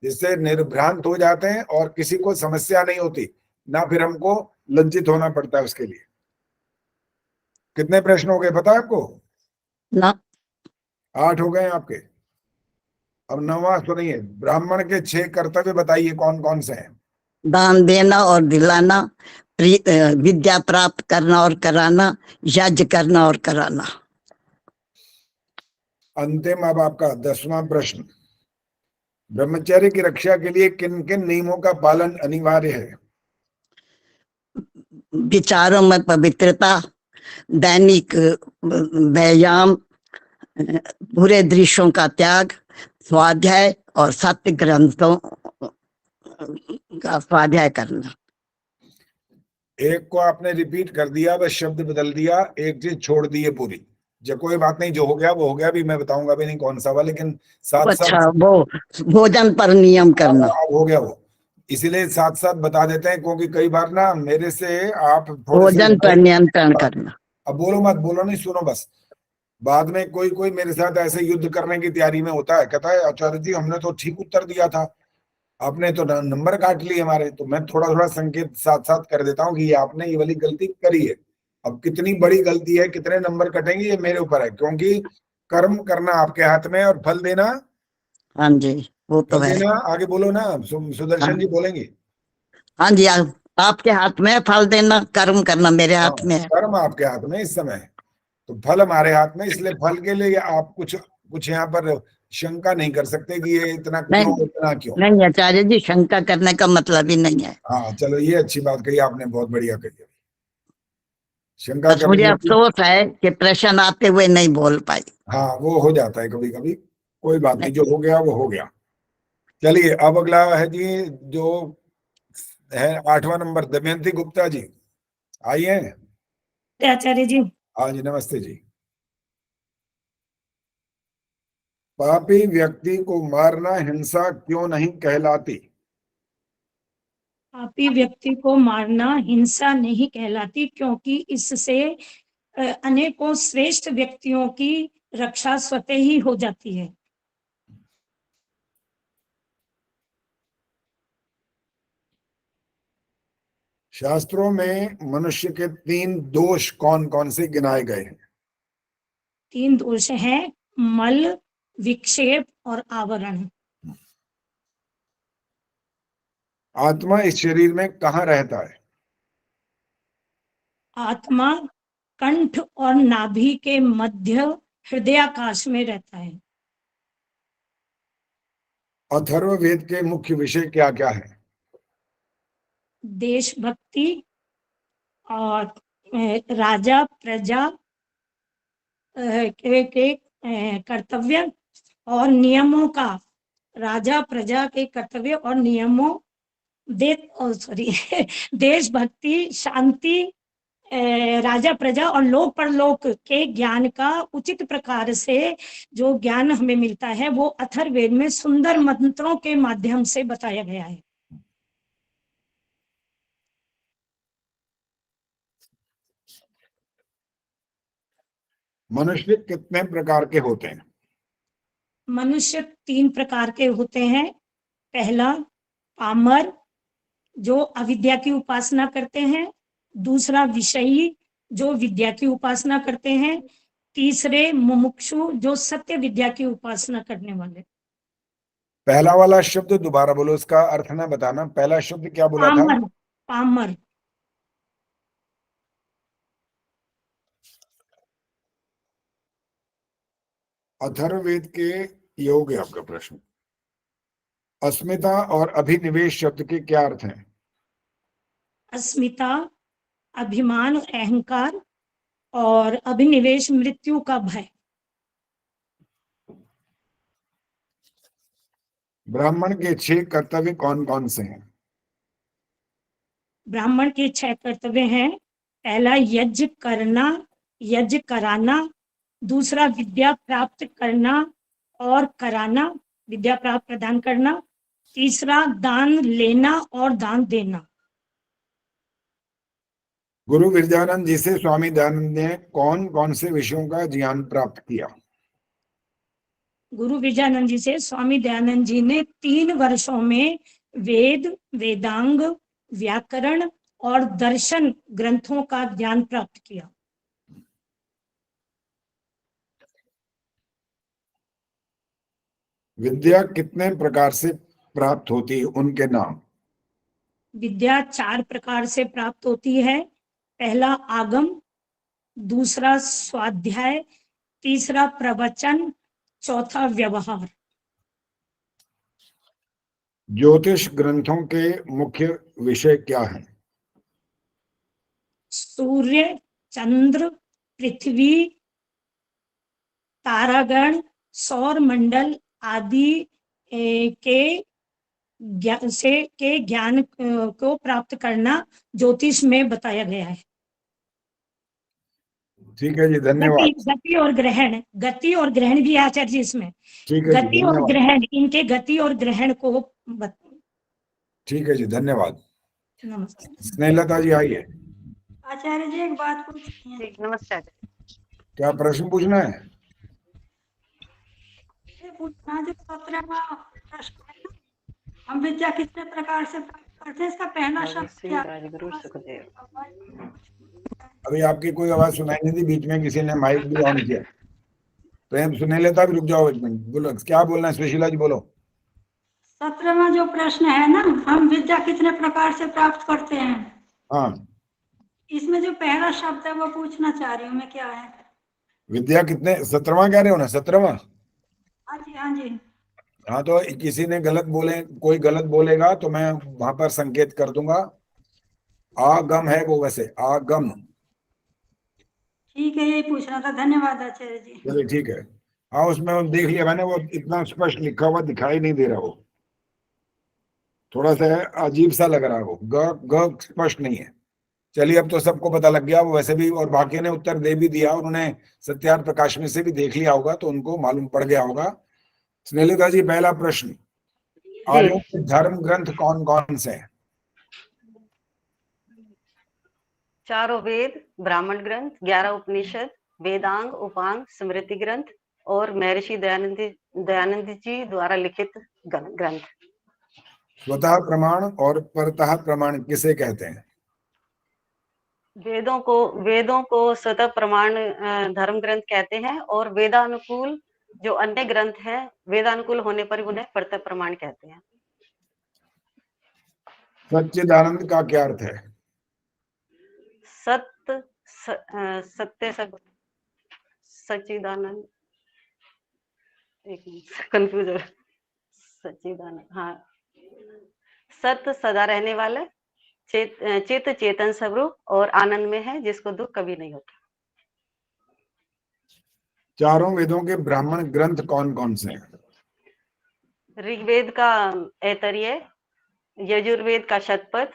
[SPEAKER 2] जिससे निर्भ्रांत हो जाते हैं और किसी को समस्या नहीं होती, ना फिर हमको लज्जित होना पड़ता है उसके लिए। कितने प्रश्न हो गए पता है आपको?
[SPEAKER 11] ना
[SPEAKER 2] 8 हो गए आपके। अब 9वां सुनिए, ब्राह्मण के 6 कर्तव्य बताइए कौन कौन से हैं?
[SPEAKER 11] दान देना और दिलाना, विद्या प्राप्त करना और कराना, यज्ञ करना और कराना।
[SPEAKER 2] अंतिम अब आपका 10वां प्रश्न, ब्रह्मचर्य की रक्षा के लिए किन किन नियमों का पालन अनिवार्य है?
[SPEAKER 11] विचारों में पवित्रता, दैनिक व्यायाम, बुरे दृश्यों का त्याग, स्वाध्याय और सत्य ग्रंथों का स्वाध्याय करना।
[SPEAKER 2] एक को आपने रिपीट कर दिया, बस शब्द बदल दिया, एक चीज छोड़ दी है पूरी। जब कोई बात नहीं, जो हो गया वो हो गया, भी मैं बताऊंगा भी नहीं कौन सा हुआ, लेकिन साथ
[SPEAKER 11] अच्छा,
[SPEAKER 2] साथ
[SPEAKER 11] वो भोजन पर नियम करना।
[SPEAKER 2] अब हो गया वो, इसीलिए साथ साथ बता देते हैं, क्योंकि कई बार ना मेरे से आप थोड़े
[SPEAKER 11] भोजन पर
[SPEAKER 2] से
[SPEAKER 11] नियंत्रण करना।
[SPEAKER 2] अब बोलो मत, बोलो नहीं, सुनो बस। बाद में कोई कोई मेरे साथ ऐसे युद्ध करने की तैयारी में होता है, कहता है आचार्य जी हमने तो ठीक उत्तर दिया था, आपने तो नंबर काट लिए हमारे। तो मैं थोड़ा थोड़ा संकेत साथ साथ कर देता हूँ कि ये आपने ये वाली गलती करी है। अब कितनी बड़ी गलती है, कितने नंबर कटेंगे, ये मेरे ऊपर है, क्योंकि कर्म करना आपके हाथ में और फल देना।
[SPEAKER 11] हाँ जी, वो तो
[SPEAKER 2] फल
[SPEAKER 11] है।
[SPEAKER 2] देना, आगे बोलो ना, सुदर्शन
[SPEAKER 11] हाँ
[SPEAKER 2] जी बोलेंगे।
[SPEAKER 11] हाँ जी, आपके हाथ में है फल देना, कर्म करना मेरे हाथ में है।
[SPEAKER 2] कर्म आपके हाथ में इस समय, तो फल हमारे हाथ में, इसलिए फल के लिए आप कुछ यहाँ पर शंका नहीं कर सकते कि ये इतना क्यों, इतना क्यों।
[SPEAKER 11] नहीं आचार्य जी, शंका करने का मतलब ही नहीं है।
[SPEAKER 2] हाँ चलो, ये अच्छी बात कही आपने, बहुत बढ़िया कही। शंका
[SPEAKER 11] बस मुझे
[SPEAKER 2] करने की,
[SPEAKER 11] अफसोस है कि प्रश्न आते हुए नहीं बोल पाई।
[SPEAKER 2] हाँ वो हो जाता है कभी कभी, कोई बात नहीं, जो हो गया वो हो गया। चलिए अब अगला है जी, जो है 8वां नंबर, दमयंती गुप्ता जी आई हैं।
[SPEAKER 6] आचार्य जी।
[SPEAKER 2] हाँ जी, नमस्ते जी। पापी व्यक्ति को मारना हिंसा क्यों नहीं कहलाती?
[SPEAKER 6] पापी व्यक्ति को मारना हिंसा नहीं कहलाती, क्योंकि इससे अनेकों श्रेष्ठ व्यक्तियों की रक्षा स्वतः ही हो जाती है।
[SPEAKER 2] शास्त्रों में मनुष्य के 3 दोष कौन कौन से गिनाए गए हैं?
[SPEAKER 6] 3 दोष हैं, मल, विक्षेप और आवरण।
[SPEAKER 2] आत्मा इस शरीर में कहाँ रहता है?
[SPEAKER 6] आत्मा कंठ और नाभि के मध्य हृदयाकाश में रहता है।
[SPEAKER 2] अथर्ववेद के मुख्य विषय क्या क्या है?
[SPEAKER 6] देशभक्ति और राजा प्रजा के कर्तव्य और नियमों का, राजा प्रजा के कर्तव्य और नियमों, देशभक्ति, शांति, राजा प्रजा और लोक परलोक के ज्ञान का उचित प्रकार से जो ज्ञान हमें मिलता है, वो अथर्ववेद में सुंदर मंत्रों के माध्यम से बताया गया है।
[SPEAKER 2] मनुष्य कितने प्रकार के होते हैं?
[SPEAKER 6] मनुष्य 3 प्रकार के होते हैं। पहला पामर, जो अविद्या की उपासना करते हैं। दूसरा विषयी, जो विद्या की उपासना करते हैं। तीसरे मुमुक्षु, जो सत्य विद्या की उपासना करने वाले।
[SPEAKER 2] पहला वाला शब्द दोबारा बोलो, इसका अर्थ ना बताना। पहला शब्द क्या बोला था?
[SPEAKER 6] पामर। पामर।
[SPEAKER 2] अथर्ववेद के योग है आपका प्रश्न। अस्मिता और अभिनिवेश शब्द के क्या अर्थ हैं?
[SPEAKER 6] अस्मिता अभिमान, अहंकार, और अभिनिवेश मृत्यु का भय।
[SPEAKER 2] ब्राह्मण के 6 कर्तव्य कौन कौन से हैं?
[SPEAKER 6] ब्राह्मण के 6 कर्तव्य हैं। पहला यज्ञ करना, यज्ञ कराना। दूसरा विद्या प्राप्त करना और कराना, विद्या प्राप्त प्रदान करना। तीसरा दान लेना और दान देना।
[SPEAKER 2] गुरु विरजानंद जी से स्वामी दयानंद ने कौन कौन से विषयों का ज्ञान प्राप्त किया?
[SPEAKER 6] गुरु विरजानंद जी से स्वामी दयानंद जी ने 3 वर्षों में वेद, वेदांग, व्याकरण और दर्शन ग्रंथों का ज्ञान प्राप्त किया।
[SPEAKER 2] विद्या कितने प्रकार से प्राप्त होती है, उनके नाम?
[SPEAKER 6] विद्या 4 प्रकार से प्राप्त होती है। पहला आगम, दूसरा स्वाध्याय, तीसरा प्रवचन, चौथा व्यवहार।
[SPEAKER 2] ज्योतिष ग्रंथों के मुख्य विषय क्या हैं?
[SPEAKER 6] सूर्य, चंद्र, पृथ्वी, तारागण, सौर मंडल आदि के ज्ञान को प्राप्त करना ज्योतिष में बताया गया है।
[SPEAKER 2] ठीक है जी, धन्यवाद।
[SPEAKER 6] गति और ग्रहण भी है आचार्य जी इसमें।
[SPEAKER 2] ठीक है जी,
[SPEAKER 6] गति और
[SPEAKER 2] धन्यवाद।
[SPEAKER 6] ग्रहण, इनके गति और ग्रहण को
[SPEAKER 2] ठीक है जी, धन्यवाद।
[SPEAKER 6] नमस्ते।
[SPEAKER 2] स्नेहलता जी आइए।
[SPEAKER 12] आचार्य जी एक बात पूछनी है।
[SPEAKER 3] नमस्कार।
[SPEAKER 2] क्या प्रश्न पूछना है?
[SPEAKER 12] ये पूछना जो 17वां प्रश्न है ना, हम विद्या कितने प्रकार से प्राप्त करते हैं, इसका पहला शब्द क्या है?
[SPEAKER 2] अभी आपकी कोई आवाज सुनाई नहीं दी, बीच में किसी ने माइक भी ऑन किया। प्रेम स्नेहलता भी रुक जाओ एक मिनट, बोलो क्या बोलना है। सुशीला जी बोलो।
[SPEAKER 12] 17वां जो प्रश्न है ना, हम विद्या कितने प्रकार से प्राप्त करते हैं,
[SPEAKER 2] हाँ,
[SPEAKER 12] इसमें जो पहला शब्द है वो पूछना चाह रही हूँ मैं, क्या है?
[SPEAKER 2] विद्या कितने, 17वां कह रहे हो ना? 17वां?
[SPEAKER 12] हाँ जी, हाँ जी।
[SPEAKER 2] हाँ, तो किसी ने गलत बोले, कोई गलत बोलेगा तो मैं वहां पर संकेत कर दूंगा। आगम है वो, वैसे आगम।
[SPEAKER 12] ठीक है, यही पूछना था। धन्यवाद आचार्य जी।
[SPEAKER 2] चलिए ठीक है। हाँ, उसमें देख लिया मैंने, वो इतना स्पष्ट लिखा हुआ दिखाई नहीं दे रहा, वो थोड़ा सा अजीब सा लग रहा है, वो ग स्पष्ट नहीं है। चलिए, अब तो सबको पता लग गया। वो वैसे भी, और बाकी ने उत्तर दे भी दिया, उन्होंने सत्यार्थ प्रकाश में से भी देख लिया होगा, तो उनको मालूम पड़ गया होगा। स्नेहलता जी, पहला प्रश्न, आर्यों के धर्म ग्रंथ कौन कौन से हैं?
[SPEAKER 13] चारों वेद, ब्राह्मण ग्रंथ, 11 उपनिषद, वेदांग, उपांग, स्मृति ग्रंथ और महर्षि दयानंद जी द्वारा लिखित ग्रंथ।
[SPEAKER 2] स्वतः प्रमाण और परतः प्रमाण किसे कहते हैं?
[SPEAKER 13] वेदों को स्वतः प्रमाण धर्म ग्रंथ कहते हैं, और वेदानुकूल जो अन्य ग्रंथ हैं, वेदानुकूल होने पर उन्हें परतः प्रमाण कहते हैं।
[SPEAKER 2] सच्चिदानंद का क्या अर्थ है?
[SPEAKER 13] सत्य सच्चिदानंद, एक मिनट कंफ्यूज हो, सच्चिदानंद, हाँ, सत्य सदा रहने वाले, चित चेतन स्वरूप और आनंद में है, जिसको दुख कभी नहीं होता।
[SPEAKER 2] चारों वेदों के ब्राह्मण ग्रंथ कौन कौन से हैं?
[SPEAKER 13] ऋग्वेद का ऐतरेय, यजुर्वेद का शतपथ,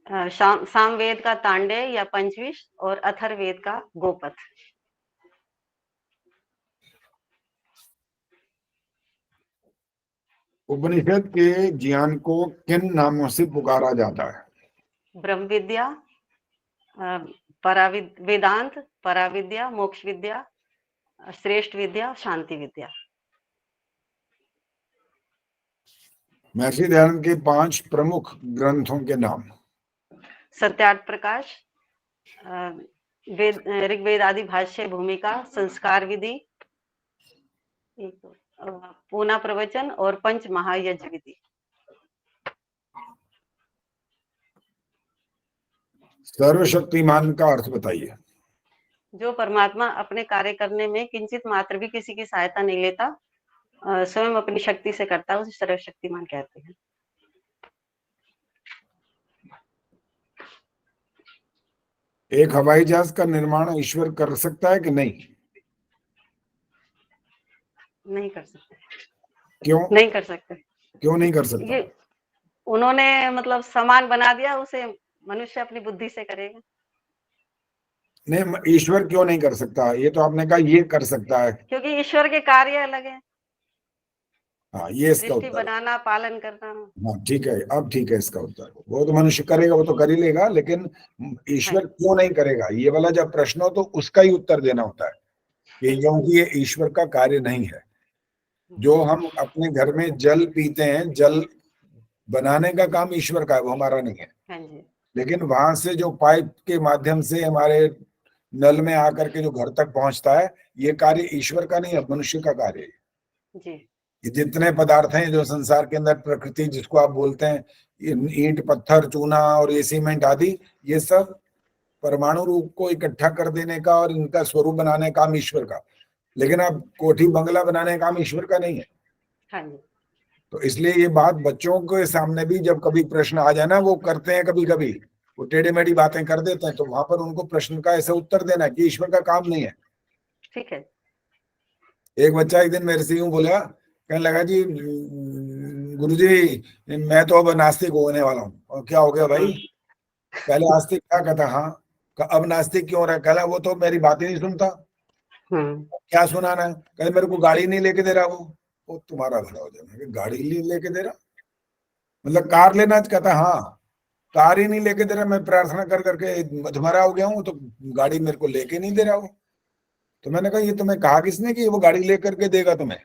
[SPEAKER 13] सामवेद का तांडेय या पंचविश और अथर्ववेद का गोपथ।
[SPEAKER 2] उपनिषद के ज्ञान को किन नामों से पुकारा जाता है?
[SPEAKER 13] ब्रह्म विद्या, वेदांत, पराविद्या, मोक्ष विद्या, श्रेष्ठ विद्या, शांति विद्या।
[SPEAKER 2] महर्षि दयानंद के 5 प्रमुख ग्रंथों के नाम?
[SPEAKER 13] सत्यार्थ प्रकाश, ऋग्वेद आदि भाष्य भूमिका, संस्कार विधि, पूना प्रवचन और पंच महायज्ञ विधि।
[SPEAKER 2] सर्वशक्तिमान का अर्थ बताइए।
[SPEAKER 13] जो परमात्मा अपने कार्य करने में किंचित मात्र भी किसी की सहायता नहीं लेता, स्वयं अपनी शक्ति से करता है, उसे सर्वशक्तिमान कहते हैं।
[SPEAKER 2] एक हवाई जहाज का निर्माण ईश्वर कर सकता है कि नहीं?
[SPEAKER 13] नहीं कर सकते।
[SPEAKER 2] क्यों
[SPEAKER 13] नहीं कर सकते?
[SPEAKER 2] क्यों नहीं कर सकता?
[SPEAKER 13] ये उन्होंने मतलब सामान बना दिया, उसे मनुष्य अपनी बुद्धि से करेगा।
[SPEAKER 2] नहीं, ईश्वर क्यों नहीं कर सकता? ये तो आपने कहा ये कर सकता है,
[SPEAKER 13] क्योंकि ईश्वर के कार्य अलग है।
[SPEAKER 2] हाँ, ये इसका
[SPEAKER 13] सृष्टि
[SPEAKER 2] उत्तर है।
[SPEAKER 13] बनाना, पालन करना।
[SPEAKER 2] हाँ ठीक है, अब ठीक है इसका उत्तर। वो तो मनुष्य करेगा, वो तो कर ही लेगा, लेकिन ईश्वर क्यों नहीं करेगा, ये वाला जब प्रश्न हो तो उसका ही उत्तर देना होता है कि क्योंकि ये ईश्वर का कार्य नहीं है। जो हम अपने घर में जल पीते हैं, जल बनाने का काम ईश्वर का है, वो हमारा नहीं है।
[SPEAKER 13] हाँ जी।
[SPEAKER 2] लेकिन वहां से जो पाइप के माध्यम से हमारे नल में आकर के जो घर तक पहुंचता है, ये कार्य ईश्वर का नहीं है, मनुष्य का कार्य है
[SPEAKER 13] जी।
[SPEAKER 2] ये जितने पदार्थ हैं जो संसार के अंदर, प्रकृति जिसको आप बोलते हैं, ईंट, पत्थर, चूना और ये सीमेंट आदि, ये सब परमाणु रूप को इकट्ठा कर देने का और इनका स्वरूप बनाने का काम ईश्वर का। लेकिन अब कोठी बंगला बनाने का काम ईश्वर का नहीं है।
[SPEAKER 13] हाँ जी।
[SPEAKER 2] तो इसलिए ये बात बच्चों के सामने भी जब कभी प्रश्न आ जाए ना, वो करते हैं कभी कभी, वो टेढ़ी मेढ़ी बातें कर देते हैं, तो वहां पर उनको प्रश्न का ऐसा उत्तर देना कि ईश्वर का काम नहीं है।
[SPEAKER 13] ठीक है।
[SPEAKER 2] एक बच्चा एक दिन मेरे से यूं बोला, कहने लगा जी गुरुजी मैं तो अब नास्तिक होने वाला हूँ। और क्या हो गया भाई? पहले आस्तिक था। कहता हाँ। अब नास्तिक क्यों रहा? कहला वो तो मेरी बातें नहीं सुनता। क्या सुनाना है? कहते मेरे को गाड़ी नहीं लेके दे रहा वो तुम्हारा भला हो जाए, गाड़ी नहीं लेके दे रहा मतलब कार लेना? कहता हाँ, कार ही नहीं लेके दे रहा, मैं प्रार्थना कर करके मधुमरा हो गया हूँ, तो गाड़ी मेरे को लेके नहीं दे रहा वो। तो मैंने कहा ये तुम्हें कहा किसने कि वो गाड़ी लेकर के देगा तुम्हें?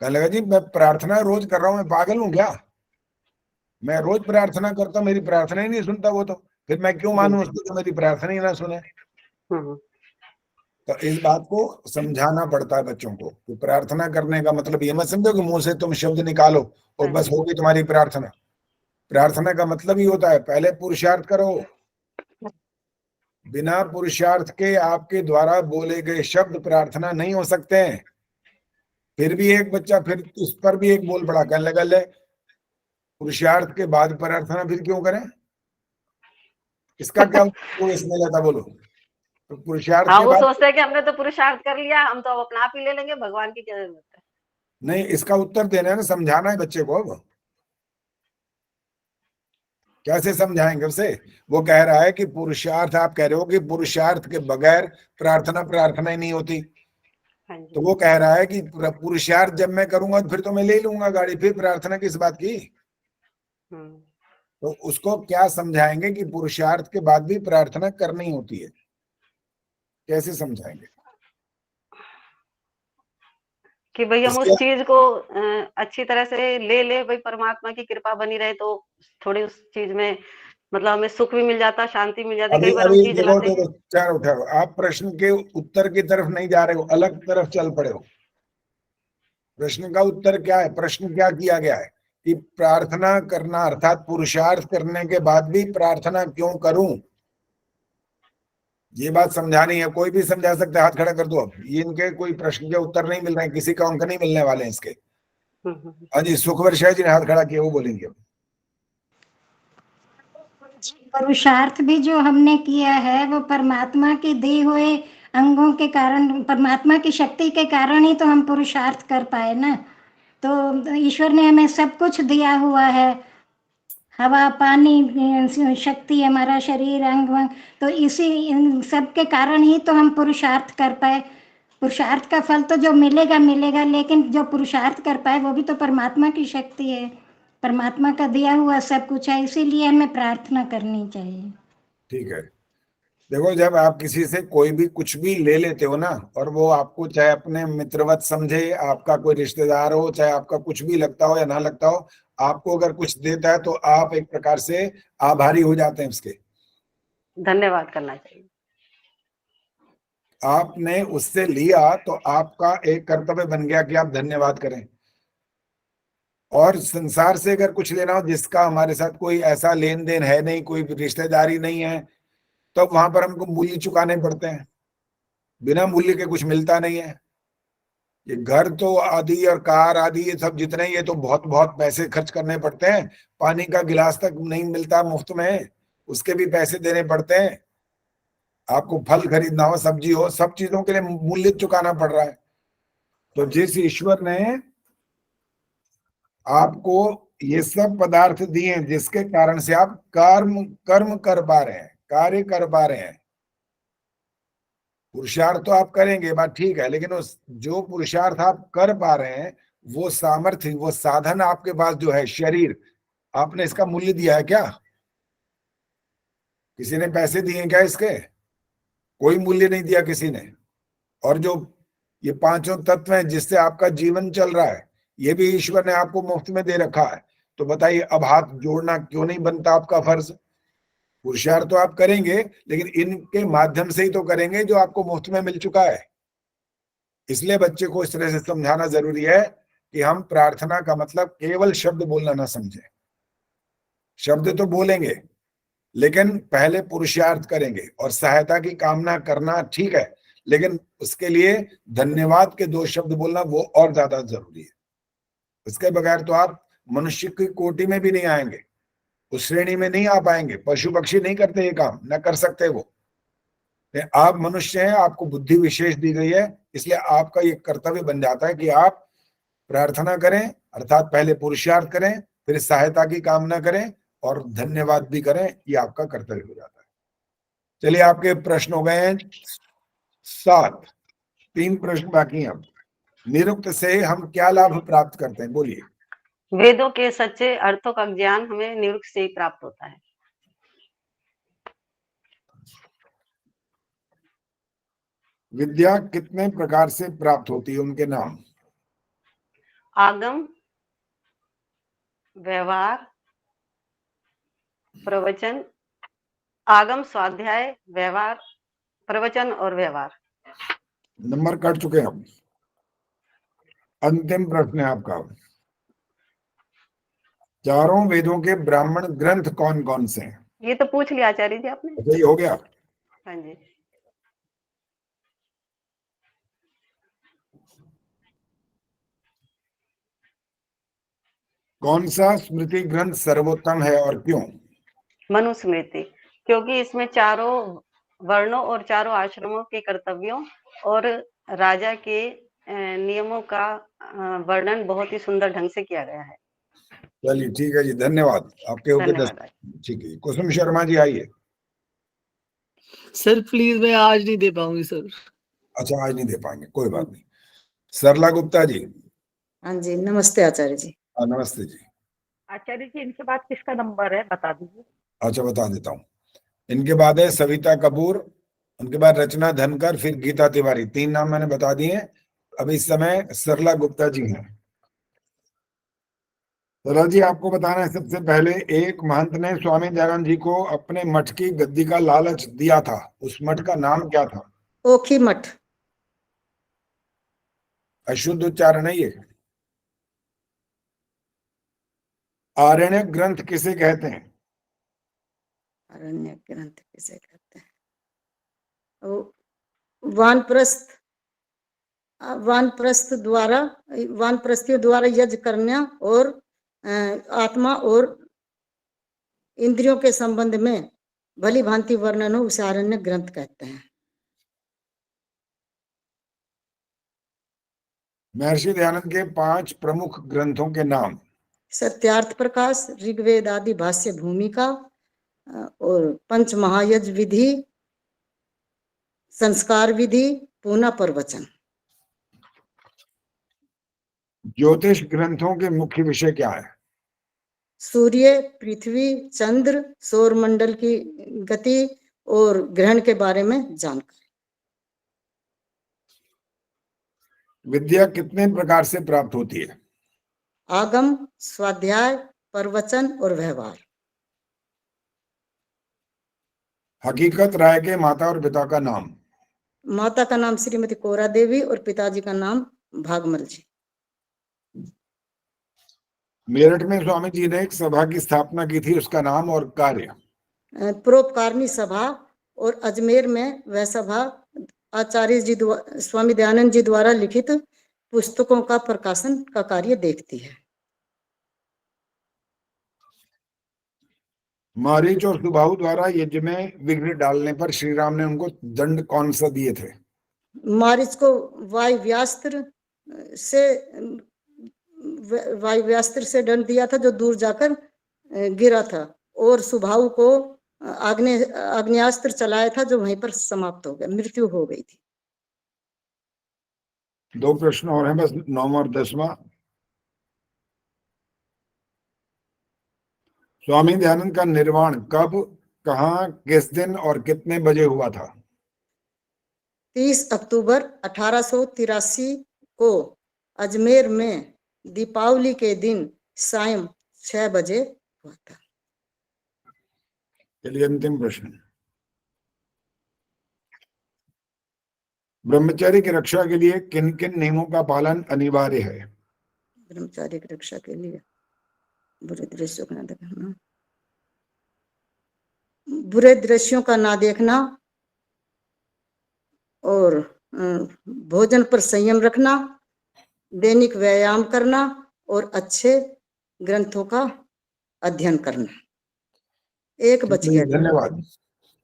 [SPEAKER 2] कहने लगा जी मैं प्रार्थना रोज कर रहा हूँ, मैं पागल हूँ क्या? मैं रोज प्रार्थना करता हूँ, मेरी प्रार्थना ही नहीं सुनता वो, तो फिर मैं क्यों मानूं उसको जो मेरी प्रार्थना ही ना सुने? तो इस बात को समझाना पड़ता है बच्चों को कि प्रार्थना करने का मतलब ये मत समझो कि मुंह से तुम शब्द निकालो और बस होगी तुम्हारी प्रार्थना। प्रार्थना का मतलब ही होता है पहले पुरुषार्थ करो। बिना पुरुषार्थ के आपके द्वारा बोले गए शब्द प्रार्थना नहीं हो सकते हैं। फिर भी एक बच्चा फिर उस पर भी एक बोल पड़ा, कहने लगा ले पुरुषार्थ के बाद प्रार्थना फिर क्यों करें? इसका क्या इसमें जाता? बोलो। तो पुरुषार्थ
[SPEAKER 13] हाँ,
[SPEAKER 2] के
[SPEAKER 13] वो
[SPEAKER 2] बाद
[SPEAKER 13] सोचते हैं कि हमने तो पुरुषार्थ कर लिया, हम तो अब अपना आप ही ले लेंगे, भगवान की क्या जरूरत है?
[SPEAKER 2] नहीं, इसका उत्तर देना है ना, समझाना है बच्चे को। अब कैसे समझाएंगे उसे? वो कह रहा है कि पुरुषार्थ, आप कह रहे हो कि पुरुषार्थ के बगैर प्रार्थना ही नहीं होती। तो वो कह रहा है कि पुरुषार्थ जब मैं करूंगा फिर तो मैं ले लूंगा गाड़ी, फिर प्रार्थना किस बात की? तो उसको क्या समझाएंगे कि पुरुषार्थ के बाद भी प्रार्थना करनी होती है? कैसे समझाएंगे
[SPEAKER 13] कि भाई हम उस चीज को अच्छी तरह से ले भाई, परमात्मा की कृपा बनी रहे तो थोड़ी उस चीज में मतलब हमें सुख भी मिल जाता, शांति मिल जाती। कई बार हम चीज लाते हैं।
[SPEAKER 2] चार उठाओ, आप प्रश्न के उत्तर की तरफ नहीं जा रहे हो, अलग तरफ चल पड़े हो। प्रश्न का उत्तर क्या है? प्रश्न क्या किया गया है कि प्रार्थना करना अर्थात पुरुषार्थ करने के बाद भी प्रार्थना क्यों करूं? ये बात समझानी है। कोई भी समझा सकता है, हाथ खड़ा कर दो। अब ये इनके कोई प्रश्न के उत्तर नहीं मिल रहे हैं, किसी का अंक नहीं मिलने वाले हैं इसके। हाँ जी, सुखवर शाह जी ने हाथ खड़ा किया, वो बोलेंगे।
[SPEAKER 14] पुरुषार्थ भी जो हमने किया है वो परमात्मा के दिए हुए अंगों के कारण, परमात्मा की शक्ति के कारण ही तो हम पुरुषार्थ कर पाए ना। तो ईश्वर ने हमें सब कुछ दिया हुआ है, हवा, पानी, शक्ति, हमारा शरीर, अंग वंग, तो इसी सब के कारण ही तो हम पुरुषार्थ कर पाए। पुरुषार्थ का फल तो जो मिलेगा मिलेगा, लेकिन जो पुरुषार्थ कर पाए वो भी तो परमात्मा की शक्ति है, परमात्मा का दिया हुआ सब कुछ है, इसीलिए हमें प्रार्थना करनी चाहिए।
[SPEAKER 2] ठीक है। देखो, जब आप किसी से कोई भी कुछ भी ले लेते हो ना, और वो आपको चाहे अपने मित्रवत समझे, आपका कोई रिश्तेदार हो, चाहे आपका कुछ भी लगता हो या ना लगता हो, आपको अगर कुछ देता है तो आप एक प्रकार से आभारी हो जाते हैं उसके,
[SPEAKER 13] धन्यवाद करना चाहिए।
[SPEAKER 2] आपने उससे लिया तो आपका एक कर्तव्य बन गया कि आप धन्यवाद करें। और संसार से अगर कुछ लेना हो जिसका हमारे साथ कोई ऐसा लेन देन है नहीं, कोई रिश्तेदारी नहीं है, तो वहां पर हमको मूल्य चुकाने पड़ते हैं। बिना मूल्य के कुछ मिलता नहीं है। ये घर तो आदि और कार आदि ये सब जितने, ये तो बहुत बहुत पैसे खर्च करने पड़ते हैं। पानी का गिलास तक नहीं मिलता मुफ्त में, उसके भी पैसे देने पड़ते हैं। आपको फल खरीदना हो, सब्जी हो, सब चीजों के लिए मूल्य चुकाना पड़ रहा है। तो जिस ईश्वर ने आपको ये सब पदार्थ दिए हैं जिसके कारण से आप कर्म कर पा रहे हैं, कार्य कर पा रहे हैं। पुरुषार्थ तो आप करेंगे, बात ठीक है, लेकिन उस जो पुरुषार्थ आप कर पा रहे हैं वो सामर्थ्य, वो साधन आपके पास जो है, शरीर, आपने इसका मूल्य दिया है क्या? किसी ने पैसे दिए क्या इसके? कोई मूल्य नहीं दिया किसी ने। और जो ये पांचों तत्व हैं जिससे आपका जीवन चल रहा है, ये भी ईश्वर ने आपको मुफ्त में दे रखा है। तो बताइए, अब हाथ जोड़ना क्यों नहीं बनता आपका फर्ज? पुरुषार्थ तो आप करेंगे, लेकिन इनके माध्यम से ही तो करेंगे जो आपको मुफ्त में मिल चुका है। इसलिए बच्चे को इस तरह से समझाना जरूरी है कि हम प्रार्थना का मतलब केवल शब्द बोलना ना समझें। शब्द तो बोलेंगे, लेकिन पहले पुरुषार्थ करेंगे। और सहायता की कामना करना ठीक है, लेकिन उसके लिए धन्यवाद के 2 शब्द बोलना वो और ज्यादा जरूरी है। इसके बगैर तो आप मनुष्य की कोटि में भी नहीं आएंगे, उस श्रेणी में नहीं आ पाएंगे। पशु पक्षी नहीं करते ये काम, न कर सकते वो। आप मनुष्य हैं, आपको बुद्धि विशेष दी गई है, इसलिए आपका ये कर्तव्य बन जाता है कि आप प्रार्थना करें, अर्थात पहले पुरुषार्थ करें, फिर सहायता की कामना करें और धन्यवाद भी करें। ये आपका कर्तव्य हो जाता है। चलिए, आपके प्रश्न हो गए हैं 7, 3 प्रश्न बाकी हैं। अब निरुक्त से हम क्या लाभ प्राप्त करते हैं, बोलिए।
[SPEAKER 13] वेदों के सच्चे अर्थों का ज्ञान हमें निरुक्त से ही प्राप्त होता है।
[SPEAKER 2] विद्या कितने प्रकार से प्राप्त होती है, उनके नाम।
[SPEAKER 13] आगम, व्यवहार, प्रवचन, आगम, स्वाध्याय, व्यवहार, प्रवचन और व्यवहार।
[SPEAKER 2] नंबर कट चुके हैं हम। अंतिम प्रश्न है आपका। चारों वेदों के ब्राह्मण ग्रंथ कौन कौन से हैं?
[SPEAKER 13] ये तो पूछ लिया आचार्य जी आपने।
[SPEAKER 2] अच्छा, ये हो गया।
[SPEAKER 13] हाँ जी।
[SPEAKER 2] कौन सा स्मृति ग्रंथ सर्वोत्तम है और क्यों?
[SPEAKER 13] मनुस्मृति, क्योंकि इसमें चारों वर्णों और चारों आश्रमों के कर्तव्यों और राजा के नियमों का वर्णन बहुत ही सुंदर ढंग से किया गया है।
[SPEAKER 2] चलिए, ठीक है जी, धन्यवाद। आपके हो गए 10। ठीक है, कुसुम शर्मा जी आइए।
[SPEAKER 15] सर प्लीज, मैं आज नहीं दे पाऊंगी सर।
[SPEAKER 2] अच्छा, आज नहीं दे पाएंगे, कोई बात नहीं। सरला गुप्ता जी।
[SPEAKER 16] हाँ जी, नमस्ते आचार्य जी।
[SPEAKER 2] नमस्ते जी।
[SPEAKER 17] आचार्य जी, इनके बाद किसका नंबर है, बता दीजिए।
[SPEAKER 2] अच्छा, बता देता हूँ। इनके बाद है सविता कपूर, उनके बाद रचना धनकर, फिर गीता तिवारी। 3 नाम मैंने बता दिए। अब इस समय सरला गुप्ता जी हैं। सरला जी, आपको बताना है सबसे पहले, एक महंत ने स्वामी दयानंद जी को अपने मठ की गद्दी का लालच दिया था, उस मठ का नाम क्या था?
[SPEAKER 16] ओखी मठ।
[SPEAKER 2] अशुद्ध उच्चारण है ये। आरण्यक ग्रंथ किसे कहते हैं?
[SPEAKER 16] आरण्यक ग्रंथ किसे कहते हैं? वानप्रस्थियों द्वारा यज्ञ करना और आत्मा और इंद्रियों के संबंध में भली भांति वर्णन हो, उसे आरण्यक ग्रंथ कहते हैं।
[SPEAKER 2] महर्षि दयानंद के 5 प्रमुख ग्रंथों के नाम।
[SPEAKER 16] सत्यार्थ प्रकाश, ऋग्वेद आदि भाष्य भूमिका और पंच महायज्ञ विधि, संस्कार विधि, पूना प्रवचन।
[SPEAKER 2] ज्योतिष ग्रंथों के मुख्य विषय क्या है?
[SPEAKER 16] सूर्य, पृथ्वी, चंद्र, सौर मंडल की गति और ग्रहण के बारे में जानकारी।
[SPEAKER 2] विद्या कितने प्रकार से प्राप्त होती है?
[SPEAKER 16] आगम, स्वाध्याय, प्रवचन और व्यवहार।
[SPEAKER 2] हकीकत राय के माता और पिता का नाम।
[SPEAKER 16] माता का नाम श्रीमती कोरा देवी और पिताजी का नाम भागमल जी।
[SPEAKER 2] मेरठ में स्वामी जी ने एक सभा की स्थापना की थी, उसका नाम और कार्य।
[SPEAKER 16] परोपकारिणी सभा, और अजमेर में वह सभा आचार्य जी स्वामी दयानंद जी द्वारा लिखित पुस्तकों का प्रकाशन का कार्य देखती है।
[SPEAKER 2] मारीच और सुबाहु द्वारा यज्ञ में विघ्न डालने पर श्री राम ने उनको दंड कौन सा दिए थे?
[SPEAKER 16] मारीच को वायुव्यास्त्र से दंड दिया था, जो दूर जाकर गिरा था, और सुबाहु को आग्नेयास्त्र चलाया था, जो वहीं पर समाप्त हो गया, मृत्यु हो गई थी।
[SPEAKER 2] 2 प्रश्न और हैं बस, 9वां और 10वां। स्वामी दयानंद का निर्वाण कब, कहाँ, किस दिन और कितने बजे हुआ था?
[SPEAKER 16] 30 अक्टूबर 1883 को अजमेर में दीपावली के दिन सायं 6 बजे हुआ था।
[SPEAKER 2] चलिए, अंतिम प्रश्न। ब्रह्मचर्य की रक्षा के लिए किन किन नियमों का पालन अनिवार्य है?
[SPEAKER 16] ब्रह्मचर्य की रक्षा के लिए बुरे दृश्यों का ना देखना, बुरे दृश्यों का ना देखना, और भोजन पर संयम रखना, दैनिक व्यायाम करना, और अच्छे ग्रंथों का अध्ययन करना। एक बच गया।
[SPEAKER 2] धन्यवाद।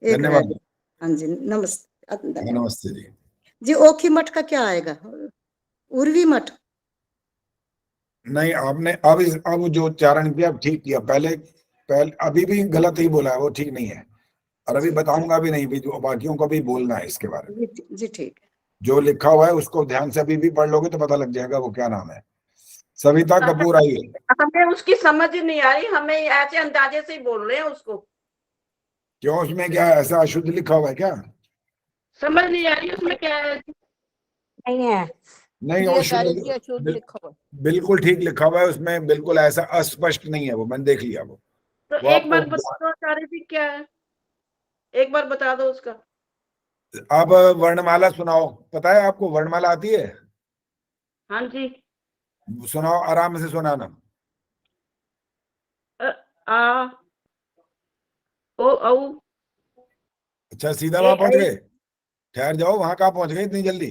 [SPEAKER 16] एक रह
[SPEAKER 2] धन्यवाद।
[SPEAKER 16] गया। हाँ जी, नमस्ते।
[SPEAKER 2] नमस्ते जी।
[SPEAKER 16] जी ओखी मठ का क्या आएगा? उर्वी मठ?
[SPEAKER 2] नहीं, आपने अब जो उच्चारण किया ठीक किया। पहले अभी भी गलत ही बोला है, वो ठीक नहीं है। और अभी बताऊंगा भी नहीं भी, जो बाकियों को भी बोलना है इसके बारे में।
[SPEAKER 16] जी ठीक है।
[SPEAKER 2] जो लिखा हुआ है उसको ध्यान से अभी भी पढ़ लोगे तो पता लग जाएगा वो क्या नाम है। सविता कपूर आइए।
[SPEAKER 5] हमें उसकी समझ नहीं आ रही, हमें ऐसे अंदाजे से ही बोल रहे हैं उसको।
[SPEAKER 2] क्यों, उसमें क्या ऐसा अशुद्ध लिखा हुआ है क्या?
[SPEAKER 5] समझ नहीं आ रही उसमें क्या है।
[SPEAKER 18] नहीं है,
[SPEAKER 2] नहीं,
[SPEAKER 18] ये
[SPEAKER 2] वो
[SPEAKER 18] अशुद्ध लिखा हुआ।
[SPEAKER 2] बिल्कुल ठीक लिखा हुआ है उसमें, बिल्कुल ऐसा अस्पष्ट नहीं है वो, मैंने देख लिया वो।
[SPEAKER 5] तो
[SPEAKER 2] वो
[SPEAKER 5] एक बार
[SPEAKER 2] आपको
[SPEAKER 5] बता दो आचार्य जी क्या है, एक बार बता दो उसका।
[SPEAKER 2] आप वर्णमाला सुनाओ। पता है आपको वर्णमाला आती है?
[SPEAKER 5] हाँ जी।
[SPEAKER 2] सुनाओ, आराम से सुनाना।
[SPEAKER 5] आ ओ औ।
[SPEAKER 2] अच्छा, सीधा वहां पहुंच गए? ठहर जाओ, वहां कहाँ पहुंच गए इतनी जल्दी?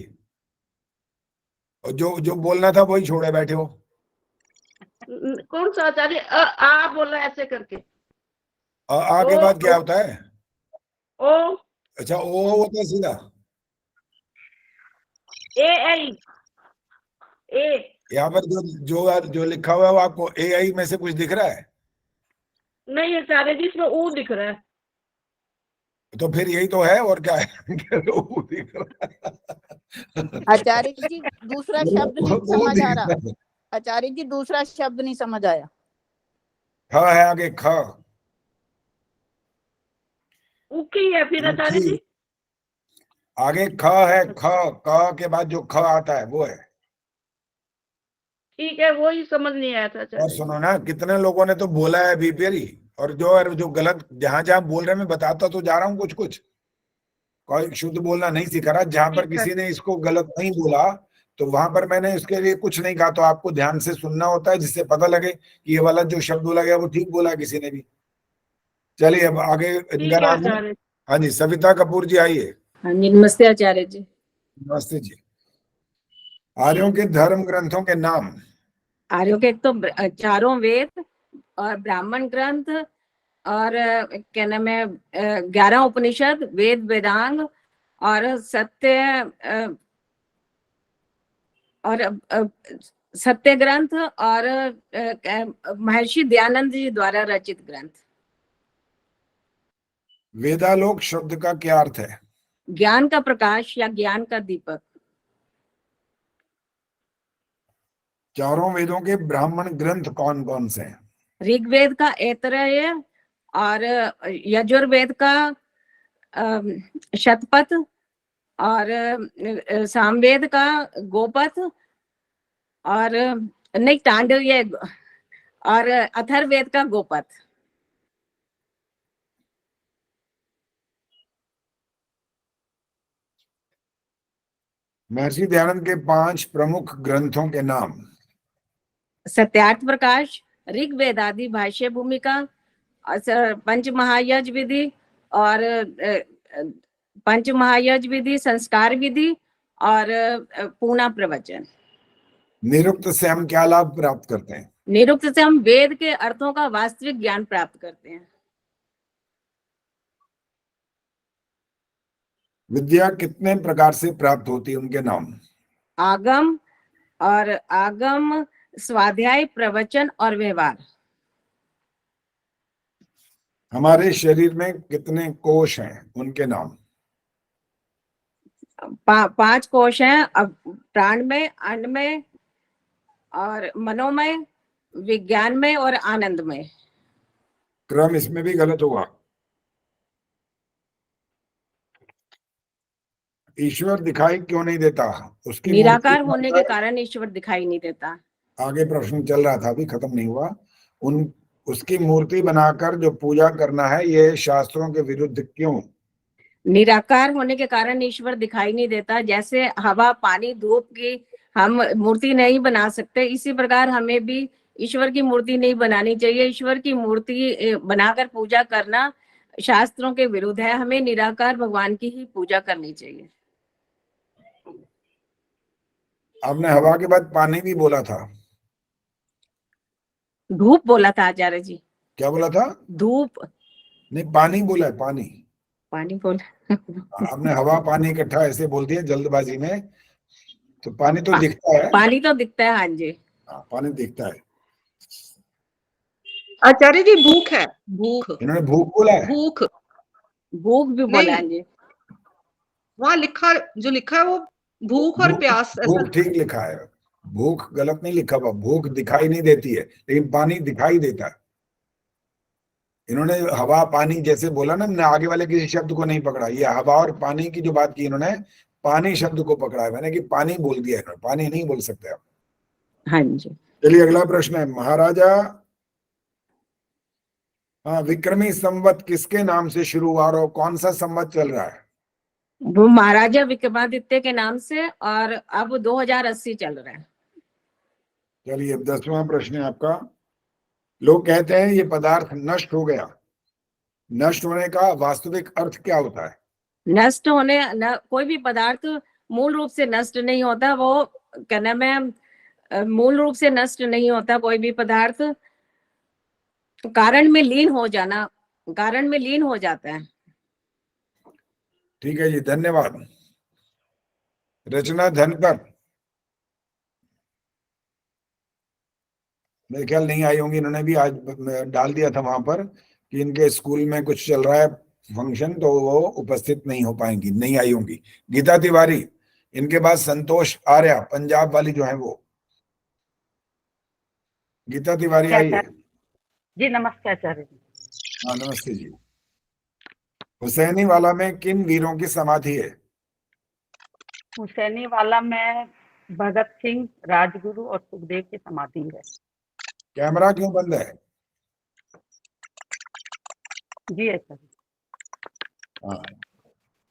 [SPEAKER 2] और जो जो बोलना था वही छोड़े बैठे हो।
[SPEAKER 5] कौन सा आचार्य? आ बोला ऐसे करके।
[SPEAKER 2] आ के बाद क्या होता है?
[SPEAKER 5] ओ।
[SPEAKER 2] अच्छा, ओ होता है सीधा।
[SPEAKER 5] ए
[SPEAKER 2] यहाँ पर जो लिखा हुआ है वो आपको ए आई में से कुछ दिख रहा है?
[SPEAKER 5] नहीं आचार्य जी, इसमें ऊ दिख रहा है।
[SPEAKER 2] तो फिर यही तो है, और क्या है? ऊ दिख रहा है।
[SPEAKER 18] आचार्य जी दूसरा शब्द नहीं समझ आ रहा। आचार्य जी दूसरा शब्द नहीं समझ आया।
[SPEAKER 2] ख है आगे, ख।
[SPEAKER 5] उकी है फिर आचार्य जी।
[SPEAKER 2] आगे ख है, ख। क के बाद जो ख आता है वो है।
[SPEAKER 5] ठीक है, वो ही समझ नहीं आया था आचार्य।
[SPEAKER 2] और सुनो ना, कितने लोगों ने तो बोला है बीपीएरी, और जो गलत जहां जहां बोल रहे हैं मैं बताता तो जा रहा हूँ कुछ कुछ। कोई शुद्ध बोलना नहीं सिखा रहा। जहां पर किसी ने इसको गलत नहीं बोला तो वहां पर मैंने इसके लिए कुछ नहीं कहा। तो आपको ध्यान से सुनना होता है जिससे पता लगे कि ये वाला जो शब्द बोला गया वो ठीक बोला किसी ने भी। चलिए अब आगे इनका नाम है। हाँ जी, सविता कपूर जी आइए।
[SPEAKER 4] हाँ जी, नमस्ते आचार्य जी।
[SPEAKER 2] नमस्ते जी। आर्यों के धर्म ग्रंथों के नाम।
[SPEAKER 4] आर्यों के एक तो चारों वेद और ब्राह्मण ग्रंथ और क्या नाम है 11 उपनिषद, वेद वेदांग और सत्य ग्रंथ और महर्षि दयानंद जी द्वारा रचित ग्रंथ।
[SPEAKER 2] वेदालोक शब्द का क्या अर्थ है?
[SPEAKER 4] ज्ञान का प्रकाश या ज्ञान का दीपक।
[SPEAKER 2] चारों वेदों के ब्राह्मण ग्रंथ कौन कौन से हैं?
[SPEAKER 4] ऋग्वेद का ऐतरेय और यजुर्वेद का शतपथ और सामवेद का गोपथ और नहीं तांडव्य और अथर्ववेद का गोपथ।
[SPEAKER 2] महर्षि दयानंद के 5 प्रमुख ग्रंथों के नाम।
[SPEAKER 4] सत्यार्थ प्रकाश, ऋग्वेद आदि भाष्य भूमिका, पंच महायज्ञ विधि और पंच महायज्ञ विधि, संस्कार विधि और पूर्णा प्रवचन।
[SPEAKER 2] निरुक्त से हम क्या लाभ प्राप्त करते हैं?
[SPEAKER 4] निरुक्त से हम वेद के अर्थों का वास्तविक ज्ञान प्राप्त करते हैं।
[SPEAKER 2] विद्या कितने प्रकार से प्राप्त होती है, उनके नाम।
[SPEAKER 4] आगम और आगम, स्वाध्याय, प्रवचन और व्यवहार।
[SPEAKER 2] हमारे शरीर में कितने कोश हैं, उनके नाम।
[SPEAKER 4] 5 कोश हैं, प्राण में, अन्न में और मनोमय, विज्ञान में और आनंद में।
[SPEAKER 2] क्रम इसमें भी गलत होगा। ईश्वर दिखाई क्यों नहीं देता? उसकी
[SPEAKER 4] निराकार होने के कारण ईश्वर दिखाई नहीं देता।
[SPEAKER 2] आगे प्रश्न चल रहा था, अभी खत्म नहीं हुआ। उसकी मूर्ति बनाकर जो पूजा करना है ये शास्त्रों के विरुद्ध क्यों?
[SPEAKER 4] निराकार होने के कारण ईश्वर दिखाई नहीं देता। जैसे हवा, पानी, धूप की हम मूर्ति नहीं बना सकते, इसी प्रकार हमें भी ईश्वर की मूर्ति नहीं बनानी चाहिए। ईश्वर की मूर्ति बनाकर पूजा करना शास्त्रों के विरुद्ध है। हमें निराकार भगवान की ही पूजा करनी चाहिए।
[SPEAKER 2] आपने हवा के बाद पानी भी बोला था।
[SPEAKER 4] धूप बोला था आचार्य जी।
[SPEAKER 2] क्या बोला था?
[SPEAKER 4] धूप।
[SPEAKER 2] नहीं, पानी बोला है, पानी।
[SPEAKER 4] पानी बोला।
[SPEAKER 2] आपने हवा पानी इकट्ठा ऐसे बोल दिया जल्दबाजी में, तो पानी तो दिखता है।
[SPEAKER 4] पानी तो दिखता है, हाँ जी।
[SPEAKER 2] हाँ, पानी दिखता है।
[SPEAKER 7] आचार्य जी भूख है, भूख।
[SPEAKER 2] इन्होंने भूख बोला है।
[SPEAKER 7] भूख।
[SPEAKER 4] भूख भी बोला है जी।
[SPEAKER 7] वहाँ लिखा, जो लिखा है वो भूख और प्यास
[SPEAKER 2] भूख
[SPEAKER 7] ऐसा।
[SPEAKER 2] ठीक लिखा है, भूख गलत नहीं लिखा हुआ। भूख दिखाई नहीं देती है, लेकिन पानी दिखाई देता है। इन्होंने हवा पानी जैसे बोला ना, मैंने आगे वाले किसी शब्द को नहीं पकड़ा। ये हवा और पानी की जो बात की इन्होंने, पानी शब्द को पकड़ा है मैंने, कि पानी बोल दिया इन्होंने, पानी नहीं बोल सकते आप।
[SPEAKER 4] हाँ जी।
[SPEAKER 2] चलिए अगला प्रश्न है, महाराजा विक्रमी संवत किसके नाम से शुरू हुआ और कौन सा संवत चल रहा है?
[SPEAKER 4] वो महाराजा विक्रमादित्य के नाम से, और अब 2080 चल रहा है।
[SPEAKER 2] चलिए 10वां प्रश्न है आपका। लोग कहते हैं ये पदार्थ नष्ट हो गया, नष्ट होने का वास्तविक अर्थ क्या होता है?
[SPEAKER 4] नष्ट होने कोई भी पदार्थ मूल रूप से नष्ट नहीं होता। वो क्या नाम है, मूल रूप से नष्ट नहीं होता कोई भी पदार्थ, तो कारण में लीन हो जाना, कारण में लीन हो जाता है।
[SPEAKER 2] ठीक है जी, धन्यवाद। रचना धनकर, मेरे ख्याल नहीं आई होंगी, इन्होंने भी आज डाल दिया था वहां पर कि इनके स्कूल में कुछ चल रहा है फंक्शन, तो वो उपस्थित नहीं हो पाएंगी, नहीं आई होंगी। गीता तिवारी, इनके बाद संतोष आर्या, पंजाब वाली जो है वो। गीता तिवारी आई है?
[SPEAKER 17] जी नमस्ते आचार्य जी।
[SPEAKER 2] हाँ नमस्ते जी। हुसैनी वाला में किन वीरों की समाधि है?
[SPEAKER 17] हुसैनी वाला में भगत सिंह, राजगुरु और सुखदेव की समाधि है।
[SPEAKER 2] कैमरा क्यों बंद है?
[SPEAKER 17] जी आचार्य।
[SPEAKER 2] हाँ,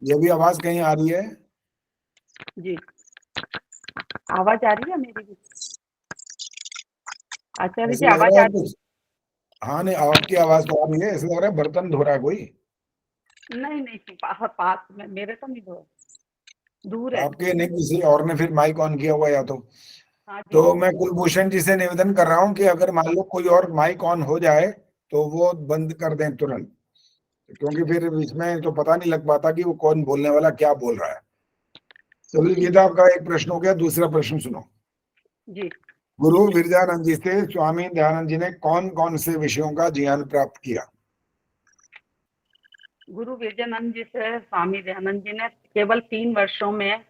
[SPEAKER 2] ये भी आवाज कहीं आ रही है?
[SPEAKER 17] जी आवाज आ रही है मेरी भी? आचार्य
[SPEAKER 2] ऐसे
[SPEAKER 17] जी
[SPEAKER 2] लग
[SPEAKER 17] आवाज
[SPEAKER 2] रहा
[SPEAKER 17] आ
[SPEAKER 2] है
[SPEAKER 17] रही
[SPEAKER 2] कुछ। हाँ नहीं, आपकी आवाज तो आ रही है, ऐसे लग रहा है बर्तन धो रहा है कोई।
[SPEAKER 17] नहीं नहीं पास में मेरे तो नहीं दो, दूर है।
[SPEAKER 2] आपके नहीं, किसी और ने फिर माइक ऑन किया हुआ या तो।
[SPEAKER 17] हाँ जी।
[SPEAKER 2] तो मैं कुलभूषण जी से निवेदन कर रहा हूँ कि अगर मान लो कोई और माइक ऑन हो जाए तो वो बंद कर दें तुरंत, क्योंकि फिर इसमें तो पता नहीं लग पाता कि वो कौन बोलने वाला क्या बोल रहा है। चलिए गीता, आपका एक प्रश्न हो गया, दूसरा प्रश्न सुनो।
[SPEAKER 17] जी।
[SPEAKER 2] गुरु विरजानंद जी से स्वामी दयानंद जी ने कौन कौन से विषयों का ज्ञान प्राप्त किया?
[SPEAKER 17] गुरु विजयानंद जी से स्वामी दयानंद जी ने केवल 3 वर्षों में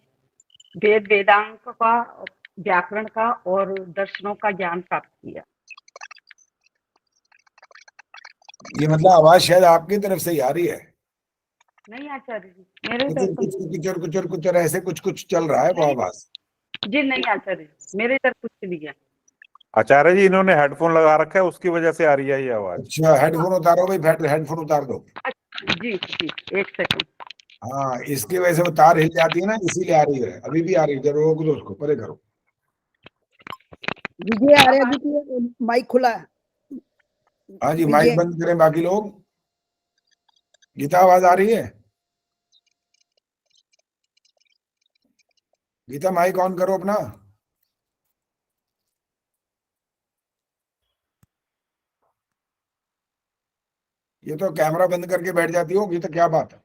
[SPEAKER 17] वेद वेदांत का, व्याकरण का और दर्शनों का ज्ञान प्राप्त किया।
[SPEAKER 2] ये मतलब आवाज शायद आपकी तरफ से ही आ रही है।
[SPEAKER 17] नहीं आचार्य जी, मेरे
[SPEAKER 2] कुछ
[SPEAKER 17] इधर
[SPEAKER 2] कुछ
[SPEAKER 17] तो
[SPEAKER 2] कुचर कुचर कुचर ऐसे कुछ कुछ चल रहा है वो आवाज।
[SPEAKER 17] जी नहीं आचार्य जी, मेरे इधर कुछ नहीं है।
[SPEAKER 19] आचार्य जी इन्होंने हेडफोन लगा रखा है, उसकी वजह से आ रही है ये आवाज।
[SPEAKER 2] अच्छा, हेडफोन उतारो भाई, हेडफोन उतार दो।
[SPEAKER 17] जी जी एक सेकंड।
[SPEAKER 2] हाँ, इसकी वजह से वो तार हिल जाती है ना, इसीलिए आ रही है। अभी भी आ रही है, जरूर रोक दो उसको, परे करो।
[SPEAKER 10] विजय आर्या जी की माइक खुला है।
[SPEAKER 2] हाँ जी,
[SPEAKER 10] विजय।
[SPEAKER 2] माइक बंद करें बाकी लोग। गीता आवाज आ रही है? गीता माइक ऑन करो अपना। ये तो कैमरा बंद करके बैठ जाती हो गीता, क्या बात है?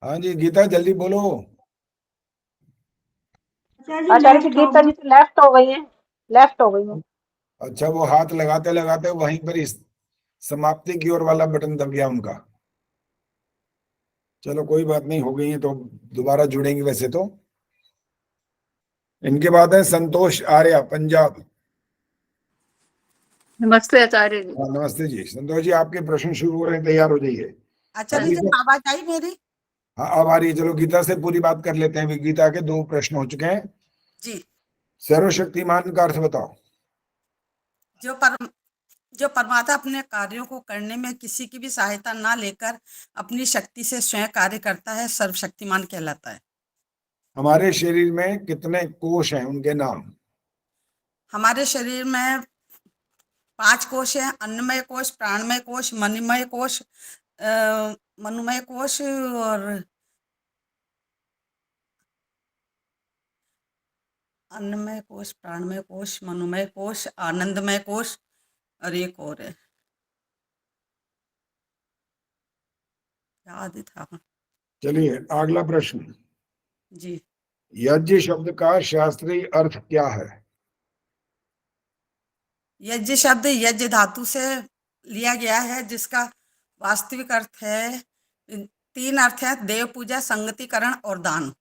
[SPEAKER 2] हाँ जी गीता, जल्दी बोलो।
[SPEAKER 7] आचार्य जी गीता जी तो लेफ्ट हो गई है, लेफ्ट हो गई है।
[SPEAKER 2] अच्छा, वो हाथ लगाते लगाते वहीं पर इस समाप्ति की ओर वाला बटन दब गया उनका। चलो कोई बात नहीं, हो गई है तो दोबारा जुड़ेंगे वैसे तो। इनके बाद है संतोष आर्या, पंजाब।
[SPEAKER 18] नमस्ते आचार्य जी।
[SPEAKER 2] हाँ नमस्ते जी। संतोष जी, आपके प्रश्न शुरू हो रहे हैं, तैयार हो जाइए।
[SPEAKER 10] आचार्य जी आवाज आई मेरी?
[SPEAKER 2] हाँ अब आ रही है। चलो गीता से पूरी बात कर लेते हैं। गीता के 2 प्रश्न हो चुके हैं
[SPEAKER 10] जी।
[SPEAKER 2] सर्वशक्तिमान का अर्थ बताओ।
[SPEAKER 10] जो परमात्मा अपने कार्यों को करने में किसी की भी सहायता ना लेकर अपनी शक्ति से स्वयं कार्य करता है, सर्वशक्तिमान कहलाता है।
[SPEAKER 2] हमारे शरीर में कितने कोश हैं, उनके नाम?
[SPEAKER 10] हमारे शरीर में 5 कोश हैं, अन्नमय कोश, प्राणमय कोश, मनोमय कोश, मनोमय कोश और अन्नमय कोश, प्राणमय कोश, मनोमय कोश, आनंदमय कोश और एक और है, याद था।
[SPEAKER 2] चलिए अगला प्रश्न।
[SPEAKER 10] जी,
[SPEAKER 2] यज्ञ शब्द का शास्त्रीय अर्थ क्या है?
[SPEAKER 10] यज्ञ शब्द यज्ञ धातु से लिया गया है, जिसका वास्तविक अर्थ है, 3 अर्थ है: देव पूजा, संगतिकरण और दान।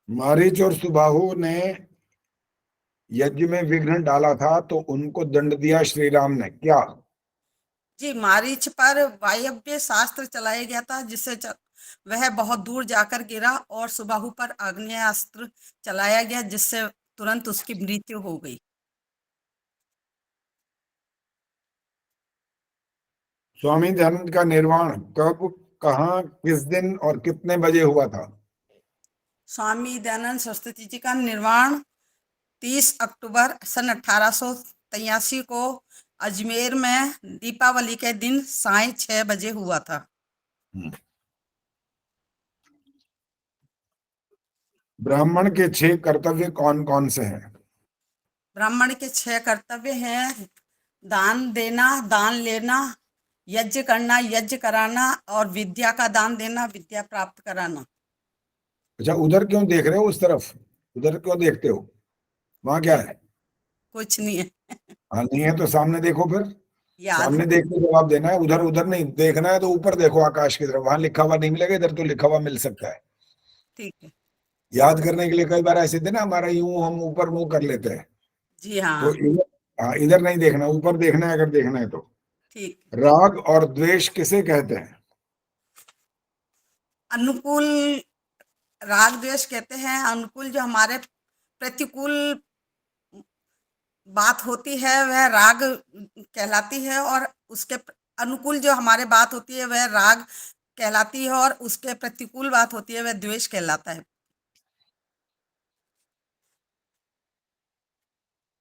[SPEAKER 2] मारीच और सुबाहु ने यज्ञ में विघ्न डाला था, तो उनको दंड दिया श्री राम ने, क्या?
[SPEAKER 10] जी, मारीच पर वायव्य शास्त्र चलाया गया था, जिससे वह बहुत दूर जाकर गिरा, और सुबाहु पर आग्नेयास्त्र चलाया गया, जिससे तुरंत उसकी मृत्यु हो गई।
[SPEAKER 2] स्वामी दयानंद का निर्वाण कब, कहाँ, किस दिन और कितने बजे हुआ था?
[SPEAKER 10] स्वामी दयानंद सरस्वती जी का निर्वाण 30 अक्टूबर सन 1883 को अजमेर में दीपावली के दिन साय 6 बजे हुआ था।
[SPEAKER 2] ब्राह्मण के 6 कर्तव्य कौन कौन से हैं?
[SPEAKER 10] ब्राह्मण के 6 कर्तव्य हैं: दान देना, दान लेना, यज्ञ करना, यज्ञ कराना, और विद्या का दान देना, विद्या प्राप्त कराना।
[SPEAKER 2] अच्छा, उधर क्यों देख रहे हो? उस तरफ उधर क्यों देखते हो? वहां क्या है?
[SPEAKER 10] कुछ नहीं है।
[SPEAKER 2] हाँ, नहीं है तो सामने देखो फिर।
[SPEAKER 10] याद
[SPEAKER 2] सामने देख के जवाब देना है, उधर उधर नहीं देखना है। तो ऊपर देखो आकाश की तरफ, वहां लिखा हुआ नहीं मिलेगा, इधर तो लिखा हुआ मिल सकता है।
[SPEAKER 10] ठीक है।
[SPEAKER 2] याद करने के लिए कई बार ऐसे थे ना, हमारा यूं हम ऊपर मुंह कर लेते हैं।
[SPEAKER 10] जी हाँ।
[SPEAKER 2] तो इधर नहीं देखना, ऊपर देखना है अगर देखना है तो।
[SPEAKER 10] ठीक।
[SPEAKER 2] राग और द्वेष किसे कहते हैं?
[SPEAKER 10] अनुकूल राग द्वेष कहते हैं। अनुकूल जो हमारे प्रतिकूल बात होती है वह राग कहलाती है, और उसके अनुकूल जो हमारे बात होती है वह राग कहलाती है, और उसके प्रतिकूल बात होती है वह द्वेष कहलाता है।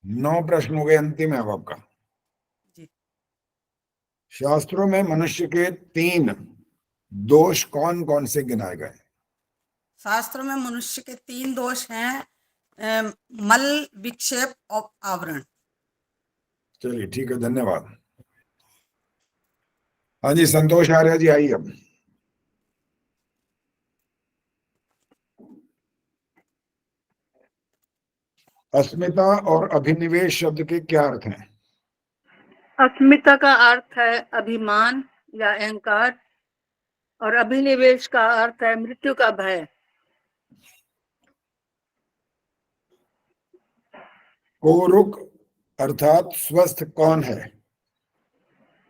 [SPEAKER 2] 9 प्रश्न हो गए, अंतिम है अब आपका।
[SPEAKER 10] जी।
[SPEAKER 2] शास्त्रों में मनुष्य के 3 दोष कौन कौन से गिनाए गए?
[SPEAKER 10] शास्त्रों में मनुष्य के 3 दोष हैं: मल, विक्षेप और आवरण।
[SPEAKER 2] चलिए ठीक है, धन्यवाद। हाँ जी, संतोष आर्य जी आइए अब। अस्मिता और अभिनिवेश शब्द के क्या अर्थ हैं?
[SPEAKER 9] अस्मिता का अर्थ है अभिमान या अहंकार, और अभिनिवेश का अर्थ है मृत्यु का भय।
[SPEAKER 2] कोरुक अर्थात स्वस्थ कौन है?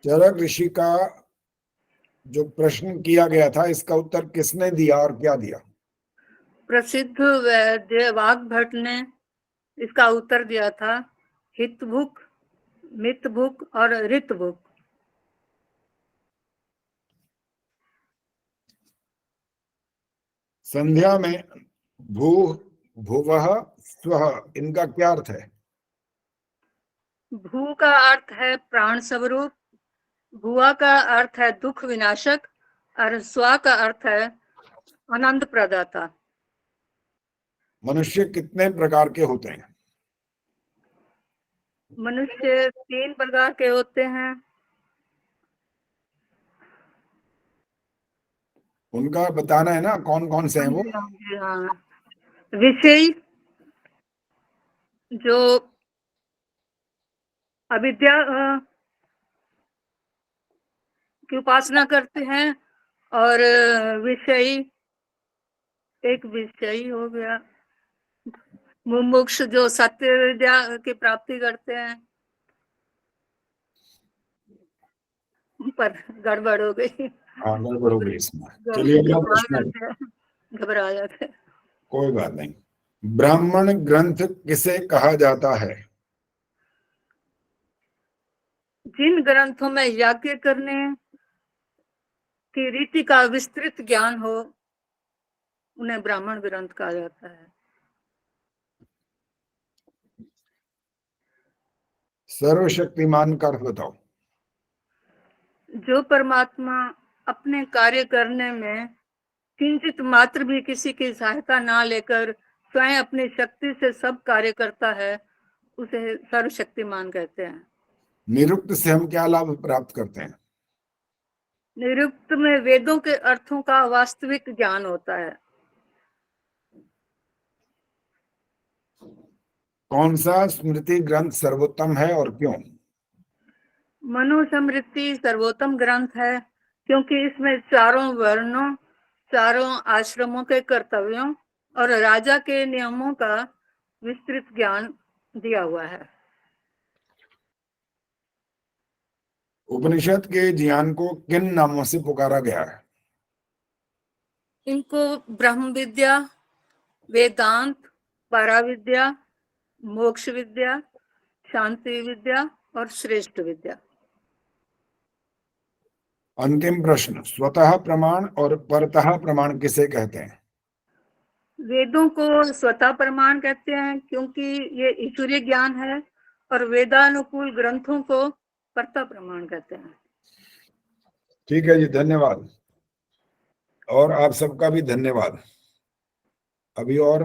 [SPEAKER 2] चरक ऋषि का जो प्रश्न किया गया था, इसका उत्तर किसने दिया और क्या दिया?
[SPEAKER 9] प्रसिद्ध वैद्य वाग्भट ने इसका उत्तर दिया था: हितभुक, मितभुक और ऋतभुक।
[SPEAKER 2] संध्या में भू, भुवः, स्वः, इनका क्या अर्थ है?
[SPEAKER 9] भू का अर्थ है प्राण स्वरूप, भुआ का अर्थ है दुख विनाशक, और स्वा का अर्थ है आनंद प्रदाता।
[SPEAKER 2] मनुष्य कितने प्रकार के होते हैं?
[SPEAKER 9] मनुष्य 3 प्रकार के होते हैं।
[SPEAKER 2] उनका बताना है ना, कौन कौन से हैं वो?
[SPEAKER 9] हाँ, विषय जो अविद्या की उपासना करते हैं, और विषयी, एक विषयी हो गया। मुमुक्ष जो सत्य विद्या की प्राप्ति करते हैं। पर गड़बड़ हो गई।
[SPEAKER 2] हाँ, गड़बड़ हो गई इसमें। चलिए अगला प्रश्न।
[SPEAKER 9] घबरा जाते।
[SPEAKER 2] कोई बात नहीं। ब्राह्मण ग्रंथ किसे कहा जाता है?
[SPEAKER 9] जिन ग्रंथों में यज्ञ करने की रीति का विस्तृत ज्ञान हो, उन्हें ब्राह्मण ग्रंथ कहा जाता है।
[SPEAKER 2] सर्वशक्तिमान का अर्थ बताओ।
[SPEAKER 9] जो परमात्मा अपने कार्य करने में
[SPEAKER 20] किंचित मात्र भी किसी की सहायता ना लेकर स्वयं अपनी शक्ति से सब कार्य करता है, उसे सर्वशक्तिमान कहते हैं।
[SPEAKER 2] निरुक्त से हम क्या लाभ प्राप्त करते हैं?
[SPEAKER 20] निरुक्त में वेदों के अर्थों का वास्तविक ज्ञान होता है।
[SPEAKER 2] कौन सा स्मृति ग्रंथ सर्वोत्तम है और क्यों?
[SPEAKER 20] मनुस्मृति सर्वोत्तम ग्रंथ है क्योंकि इसमें चारों वर्णों, चारों आश्रमों के कर्तव्यों और राजा के नियमों का विस्तृत ज्ञान दिया हुआ है।
[SPEAKER 2] उपनिषद के ज्ञान को किन नामों से पुकारा गया है?
[SPEAKER 20] इनको ब्रह्म विद्या, वेदांत, पराविद्या, मोक्ष विद्या, शांति विद्या और श्रेष्ठ विद्या।
[SPEAKER 2] अंतिम प्रश्न, स्वतः प्रमाण और परतः प्रमाण किसे कहते हैं?
[SPEAKER 20] वेदों को स्वतः प्रमाण कहते हैं क्योंकि ये ईश्वरीय ज्ञान है, और वेदानुकूल ग्रंथों को परतः प्रमाण कहते हैं।
[SPEAKER 2] ठीक है जी, धन्यवाद। और आप सबका भी धन्यवाद। अभी और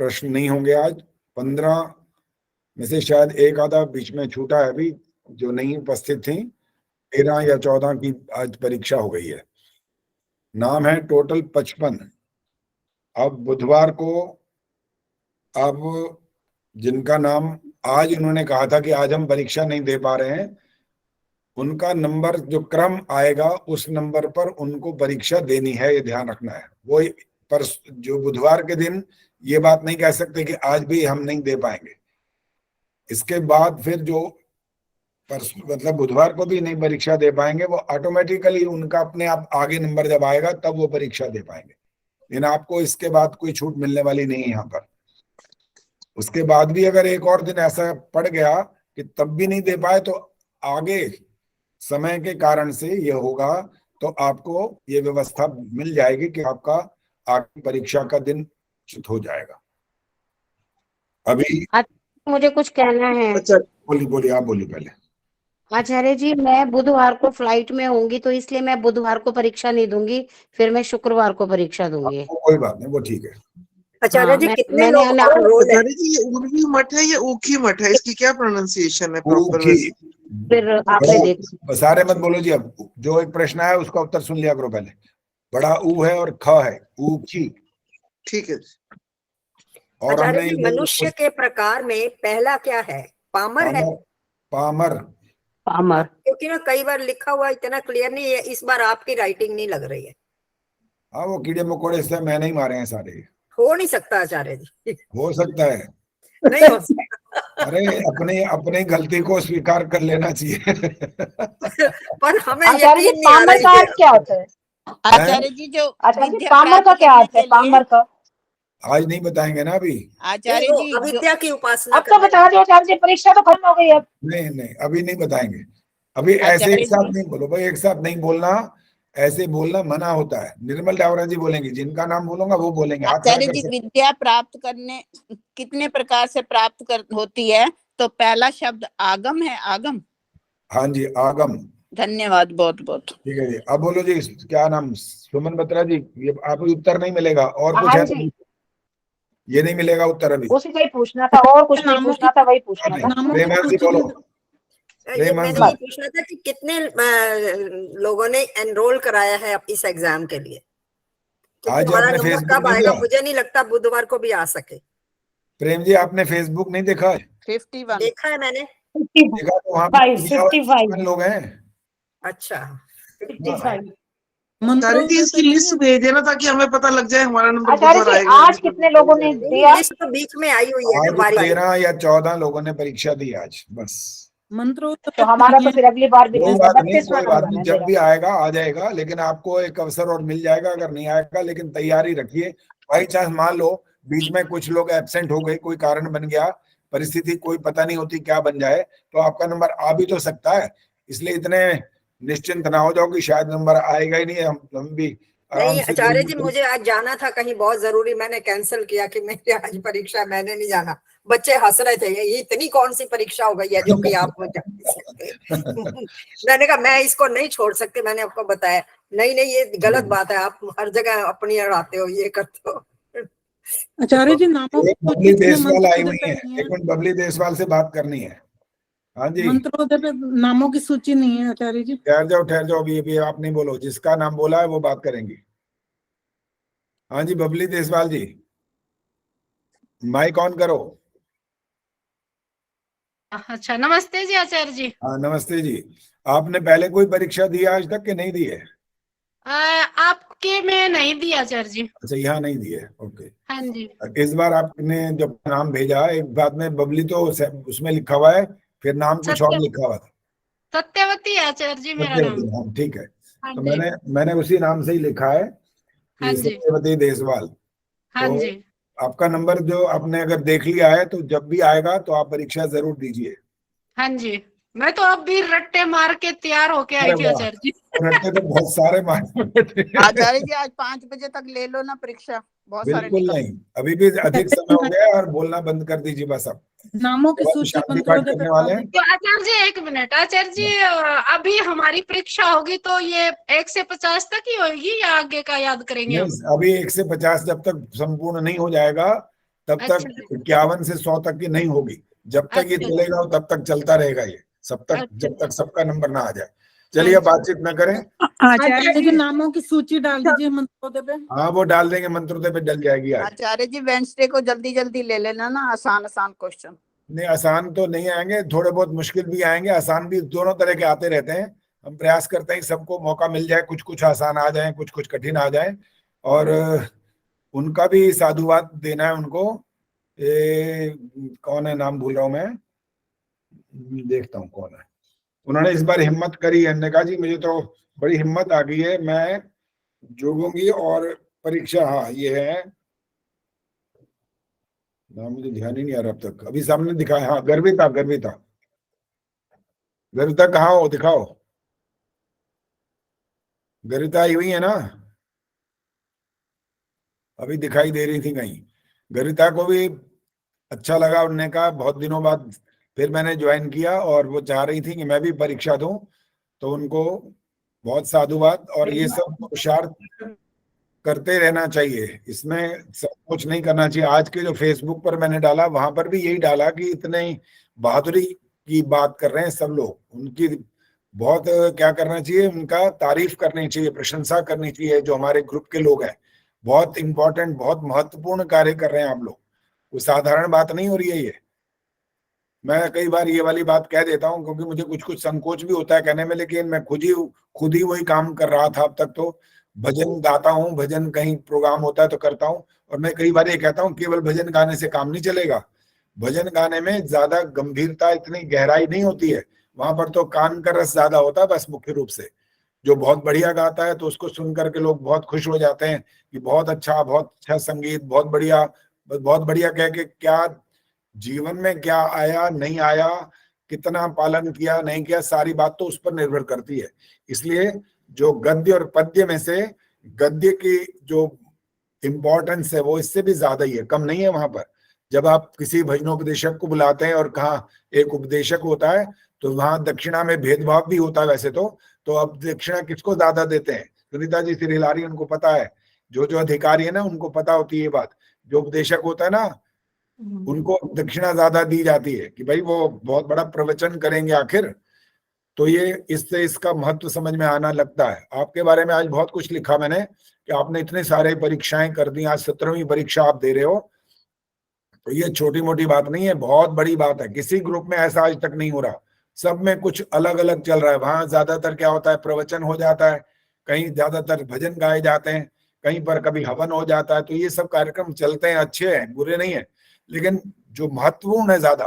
[SPEAKER 2] प्रश्न नहीं होंगे आज। 15 में से शायद एक आधा बीच में छूटा है अभी, जो नहीं उपस्थित थी। 13 या 14 की आज परीक्षा हो गई है। नाम है टोटल 55। अब बुधवार को, अब जिनका नाम आज उन्होंने कहा था कि आज हम परीक्षा नहीं दे पा रहे हैं, उनका नंबर जो क्रम आएगा उस नंबर पर उनको परीक्षा देनी है, ये ध्यान रखना है। वो पर जो बुधवार के दिन ये बात नहीं कह सकते कि आज भी हम नहीं दे पाएंगे। इसके बाद फिर जो मतलब बुधवार को भी नहीं परीक्षा दे पाएंगे, वो ऑटोमेटिकली उनका अपने आप आगे नंबर जब आएगा तब वो परीक्षा दे पाएंगे। लेकिन आपको इसके बाद कोई छूट मिलने वाली नहीं है यहाँ पर। उसके बाद भी अगर एक और दिन ऐसा पड़ गया कि तब भी नहीं दे पाए, तो आगे समय के कारण से ये होगा, तो आपको ये व्यवस्था मिल जाएगी कि आपका आगे परीक्षा का दिन निश्चित हो जाएगा। अभी
[SPEAKER 21] मुझे कुछ कहना है।
[SPEAKER 2] बोलिए, आप बोलिए पहले।
[SPEAKER 21] आचार्य जी, मैं बुधवार को फ्लाइट में होंगी, तो इसलिए मैं बुधवार को परीक्षा नहीं दूंगी, फिर मैं शुक्रवार को परीक्षा दूंगी।
[SPEAKER 2] कोई बात नहीं, वो ठीक है।
[SPEAKER 3] आचार्य जी, कितने लोग
[SPEAKER 22] आचार्य जी, ये उर्वी मठ है या ऊखी मठ है? इसकी क्या प्रोनाउंसिएशन है प्रॉपर?
[SPEAKER 21] फिर आपने देख,
[SPEAKER 2] सारे मत बोलो जी। अब जो एक प्रश्न है उसका उत्तर सुन लिया करो पहले। बड़ा ऊ है और ख है, ऊखी।
[SPEAKER 22] ठीक है।
[SPEAKER 2] और
[SPEAKER 3] आचार्य जी, मनुष्य के प्रकार में पहला क्या है? पामर है।
[SPEAKER 2] पामर।
[SPEAKER 3] क्योंकि ना कई बार लिखा हुआ इतना क्लियर नहीं है, इस बार आपकी राइटिंग नहीं लग रही है।
[SPEAKER 2] हाँ, वो कीड़े मकोड़े से मैंने ही मारे हैं सारे।
[SPEAKER 3] हो नहीं सकता आचार्य जी।
[SPEAKER 2] हो सकता है,
[SPEAKER 3] नहीं हो सकता।
[SPEAKER 2] अरे अपने गलती को स्वीकार कर लेना चाहिए।
[SPEAKER 3] पर हमें
[SPEAKER 21] आचार्य जी,
[SPEAKER 3] यकीन नहीं आ
[SPEAKER 21] पामर का
[SPEAKER 3] रही
[SPEAKER 21] अर्थ क्या होता है?
[SPEAKER 18] आचार्य जी, जो
[SPEAKER 21] आचार्य जी,
[SPEAKER 18] विद्या
[SPEAKER 21] पामर का
[SPEAKER 18] प्राप्त
[SPEAKER 21] क्या
[SPEAKER 18] करने
[SPEAKER 21] अर्थ है?
[SPEAKER 18] के लिए
[SPEAKER 21] पामर का
[SPEAKER 2] आज नहीं बताएंगे ना अभी।
[SPEAKER 18] आचार्य जी,
[SPEAKER 3] अविद्या की उपासना
[SPEAKER 21] अब तो बता दो आचार्य जी, परीक्षा तो खत्म हो गई अब।
[SPEAKER 2] नहीं, अभी नहीं बताएंगे। अभी ऐसे एक साथ नहीं बोलो भाई, एक साथ नहीं बोलना। ऐसे बोलना मना होता है। निर्मल डावरा जी बोलेंगे, जिनका नाम बोलूंगा वो बोलेंगे।
[SPEAKER 18] आचार्य जी, विद्या प्राप्त करने कितने प्रकार से प्राप्त होती है? तो पहला शब्द आगम है, आगम।
[SPEAKER 2] हाँ जी, आगम।
[SPEAKER 18] धन्यवाद, बहुत बहुत।
[SPEAKER 2] ठीक है जी। अब बोलो जी, क्या नाम? सुमन बत्रा जी, ये आपको उत्तर नहीं मिलेगा। और कुछ है तो ये नहीं मिलेगा उत्तर अभी।
[SPEAKER 21] उसी का ही पूछना था, और कुछ नहीं पूछना था, वही पूछना था।
[SPEAKER 2] प्रेमांशी बोलो।
[SPEAKER 3] मैंने ये पूछना था कि कितने लोगों ने एनरोल कराया है इस एग्जाम के लिए?
[SPEAKER 2] आज
[SPEAKER 3] हमारा
[SPEAKER 2] आपने
[SPEAKER 3] नंबर
[SPEAKER 2] फेसबुक
[SPEAKER 3] कब
[SPEAKER 2] नहीं
[SPEAKER 3] आएगा?
[SPEAKER 2] देखा?
[SPEAKER 3] मुझे नहीं लगता बुधवार को भी आ सके।
[SPEAKER 2] प्रेम जी, आपने फेसबुक नहीं देखा है?
[SPEAKER 18] 51
[SPEAKER 3] देखा है मैंने।
[SPEAKER 2] देखा तो वहाँ पे 55 लोग हैं।
[SPEAKER 3] अच्छा,
[SPEAKER 21] 55।
[SPEAKER 22] आचार्य जी, इसकी लिस्ट भेज देना ताकि हमें पता लग जाए हमारा नंबर
[SPEAKER 21] आचार्य
[SPEAKER 22] बुधवार
[SPEAKER 21] जी,
[SPEAKER 22] आएगा।
[SPEAKER 21] आज कितने लोगों ने दिया?
[SPEAKER 3] लिस्ट तो बीच में आई हुई है ना,
[SPEAKER 2] आज
[SPEAKER 3] बारी
[SPEAKER 2] 13 या 14 लोगों ने परीक्षा दी आज, बस।
[SPEAKER 9] मंत्रों
[SPEAKER 21] तो हमारा तो फिर अगली बार भी
[SPEAKER 2] कोई बात नहीं,
[SPEAKER 21] 32वां
[SPEAKER 2] कोई बात
[SPEAKER 21] नंबर
[SPEAKER 2] नहीं,
[SPEAKER 21] है
[SPEAKER 2] जब
[SPEAKER 21] मेरा।
[SPEAKER 2] भी आएगा आ जाएगा। लेकिन आपको एक अवसर और मिल जाएगा, अगर नहीं आएगा। लेकिन तैयारी रखिए। बाई चांस मान लो बीच में कुछ लोग एब्सेंट हो गए, कोई कारण बन गया, परिस्थिति कोई पता नहीं होती क्या बन जाए, तो आपका नंबर आ भी तो सकता है। इसलिए इतने निश्चिंत ना हो जाओ कि शायद नंबर आएगा ही नहीं। हम भी
[SPEAKER 3] नहीं आचार्य जी, मुझे आज जाना था कहीं बहुत जरूरी, मैंने कैंसिल किया कि मेरी आज परीक्षा, मैंने नहीं जाना। बच्चे हंस रहे थे, ये इतनी कौन सी परीक्षा हो गई है जो कि आप जा नहीं सकते। मैंने कहा मैं इसको नहीं छोड़ सकती, मैंने आपको बताया। नहीं नहीं, ये गलत बात है, आप हर जगह अपनी अड़ाते हो, ये करते हो।
[SPEAKER 9] आचार्य जी नामों की
[SPEAKER 2] एक
[SPEAKER 9] सूची
[SPEAKER 2] बबली
[SPEAKER 9] इसमें
[SPEAKER 2] देसवाल आई हुई
[SPEAKER 9] मंत्रोदय
[SPEAKER 2] है,
[SPEAKER 9] पे नहीं है।
[SPEAKER 2] एक मिनट, बबली देसवाल से बात करनी है। हाँ जी,
[SPEAKER 9] मंत्रोदय पे नामों की सूची नहीं है आचार्य जी।
[SPEAKER 2] ठहर जाओ, अभी आप नहीं बोलो, जिसका नाम बोला है वो बात करेंगी। हाँ जी, बबली देसवाल जी, माइक ऑन करो।
[SPEAKER 1] अच्छा, नमस्ते जी आचार्य जी।
[SPEAKER 2] हाँ नमस्ते जी। आपने पहले कोई परीक्षा दी है आज तक कि नहीं दी है?
[SPEAKER 1] आपके में नहीं दी आचार्य जी।
[SPEAKER 2] अच्छा, यहाँ नहीं दी है, ओके।
[SPEAKER 1] हाँ जी।
[SPEAKER 2] इस बार आपने जब नाम भेजा, एक बात में बबली तो उसमें लिखा हुआ है, फिर नाम कुछ और लिखा हुआ था।
[SPEAKER 1] सत्यवती है आचार्य जी मेरा नाम।
[SPEAKER 2] सत्यवती, हाँ ठीक है।
[SPEAKER 1] हाँ
[SPEAKER 2] तो
[SPEAKER 1] जी।
[SPEAKER 2] मैंने उसी नाम से ही लिखा है
[SPEAKER 1] हाँ
[SPEAKER 2] कि
[SPEAKER 1] जी।
[SPEAKER 2] सत्यवती देसवाल।
[SPEAKER 1] हाँ
[SPEAKER 2] तो
[SPEAKER 1] जी।
[SPEAKER 2] आपका नंबर जो आपने अगर देख लिया है तो जब भी आएगा तो आप परीक्षा जरूर दीजिए।
[SPEAKER 1] हाँ जी, मैं तो अब भी रट्टे मार के तैयार होके आई
[SPEAKER 2] अरे
[SPEAKER 1] थी
[SPEAKER 2] वाह,
[SPEAKER 1] आचार्य जी।
[SPEAKER 2] रट्टे तो बहुत सारे मारे थे।
[SPEAKER 18] आचार्य जी आज 5 बजे तक ले लो ना परीक्षा, बहुत सारे
[SPEAKER 2] बिल्कुल
[SPEAKER 18] निकल।
[SPEAKER 2] नहीं, अभी भी अधिक समय हो गया है और बोलना बंद कर दीजिए बस। अब
[SPEAKER 9] नामों की
[SPEAKER 2] बहुत
[SPEAKER 9] सूची
[SPEAKER 2] शांति पाठ
[SPEAKER 9] मंत्रोदय पे
[SPEAKER 2] करने वाले हैं।
[SPEAKER 1] तो आचार्य जी एक मिनट, आचार्य जी अभी हमारी परीक्षा होगी तो ये 1 से 50 तक ही होगी या आगे का याद करेंगे हम?
[SPEAKER 2] नहीं, अभी 1 से 50 जब तक संपूर्ण नहीं हो जाएगा तब
[SPEAKER 1] अच्छा
[SPEAKER 2] तक
[SPEAKER 1] जी।
[SPEAKER 2] 51 से 100 तक की नहीं होगी। जब तक ये
[SPEAKER 1] अच्छा।
[SPEAKER 2] चलेगा तब तक चलता रहेगा ये, सब तक,
[SPEAKER 1] अच्छा।
[SPEAKER 2] जब तक सबका नंबर ना आ जाए। चलिए अब बातचीत न करें।
[SPEAKER 9] आचार्य जी नामों की सूची डाल दीजिए मंत्रोदय पे।
[SPEAKER 2] हाँ वो डाल देंगे, मंत्रोदय पे डल जाएगी आज।
[SPEAKER 18] आचार्य जी वेंसडे को जल्दी जल्दी ले लेना ना, आसान आसान क्वेश्चन।
[SPEAKER 2] नहीं, आसान तो नहीं आएंगे, थोड़े बहुत मुश्किल भी आएंगे, आसान भी, दोनों तरह के आते रहते हैं। हम प्रयास करते हैं सबको मौका मिल जाए, कुछ कुछ आसान आ जाए, कुछ कुछ कठिन आ जाए। और उनका भी साधुवाद देना है उनको। कौन है, नाम भूल रहा हूं मैं, देखता हूँ कौन है। उन्होंने इस बार हिम्मत करी है, कहा जी मुझे तो बड़ी हिम्मत आ गई है, मैं जुड़ूंगी और परीक्षा, हाँ ये है नाम, मुझे ध्यान ही नहीं आ रहा अब तक, अभी सामने दिखाया, हाँ गर्विता, गर्विता कहाँ हो, दिखाओ। गर्विता आई हुई है ना, अभी दिखाई दे रही थी कहीं। गर्विता को भी अच्छा लगा, उन्होंने कहा बहुत दिनों बाद फिर मैंने ज्वाइन किया, और वो चाह रही थी कि मैं भी परीक्षा दूं, तो उनको बहुत साधुवाद। और ये सब पुरुषार्थ करते रहना चाहिए, इसमें संकोच नहीं करना चाहिए। आज के जो फेसबुक पर मैंने डाला, वहां पर भी यही डाला कि इतने बहादुरी की बात कर रहे हैं सब लोग, उनकी बहुत क्या करना चाहिए, उनका तारीफ करनी चाहिए, प्रशंसा करनी चाहिए। जो हमारे ग्रुप के लोग हैं, बहुत इंपॉर्टेंट, बहुत महत्वपूर्ण कार्य कर रहे हैं आप लोग, कोई साधारण बात नहीं हो रही है ये। मैं कई बार ये वाली बात कह देता हूँ क्योंकि मुझे कुछ कुछ संकोच भी होता है कहने में, लेकिन मैं खुद ही वही काम कर रहा था अब तक। तो भजन गाता हूँ, भजन कहीं प्रोग्राम होता है तो करता हूँ, और मैं कई बार ये कहता हूँ केवल भजन गाने से काम नहीं चलेगा। भजन गाने में ज्यादा गंभीरता, इतनी गहराई नहीं होती है, वहां पर तो कान का रस ज्यादा होता है बस, मुख्य रूप से। जो बहुत बढ़िया गाता है तो उसको सुन करके लोग बहुत खुश हो जाते हैं कि बहुत अच्छा संगीत, बहुत बढ़िया कह के, क्या जीवन में क्या आया नहीं आया, कितना पालन किया नहीं किया, सारी बात तो उस पर निर्भर करती है। इसलिए जो गद्य और पद्य में से गद्य की जो इम्पोर्टेंस है वो इससे भी ज्यादा ही है, कम नहीं है वहां पर। जब आप किसी भजनोपदेशक को बुलाते हैं और कहा एक उपदेशक होता है, तो वहां दक्षिणा में भेदभाव भी होता है वैसे तो अब दक्षिणा किसको ज्यादा देते हैं? सुनीता जी सिरिलारी, उनको पता है, जो अधिकारी है ना उनको पता होती है ये बात। जो उपदेशक होता है ना, उनको दक्षिणा ज्यादा दी जाती है कि भाई वो बहुत बड़ा प्रवचन करेंगे आखिर। तो ये इससे इसका महत्व समझ में आना लगता है। आपके बारे में आज बहुत कुछ लिखा मैंने कि आपने इतने सारे परीक्षाएं कर दी, आज 17वीं परीक्षा आप दे रहे हो, तो ये छोटी मोटी बात नहीं है, बहुत बड़ी बात है। किसी ग्रुप में ऐसा आज तक नहीं हो रहा, सब में कुछ अलग अलग चल रहा है। वहां ज्यादातर क्या होता है, प्रवचन हो जाता है, कहीं ज्यादातर भजन गाए जाते हैं, कहीं पर कभी हवन हो जाता है। तो ये सब कार्यक्रम चलते हैं, अच्छे हैं, बुरे नहीं है, लेकिन जो महत्वपूर्ण है ज्यादा,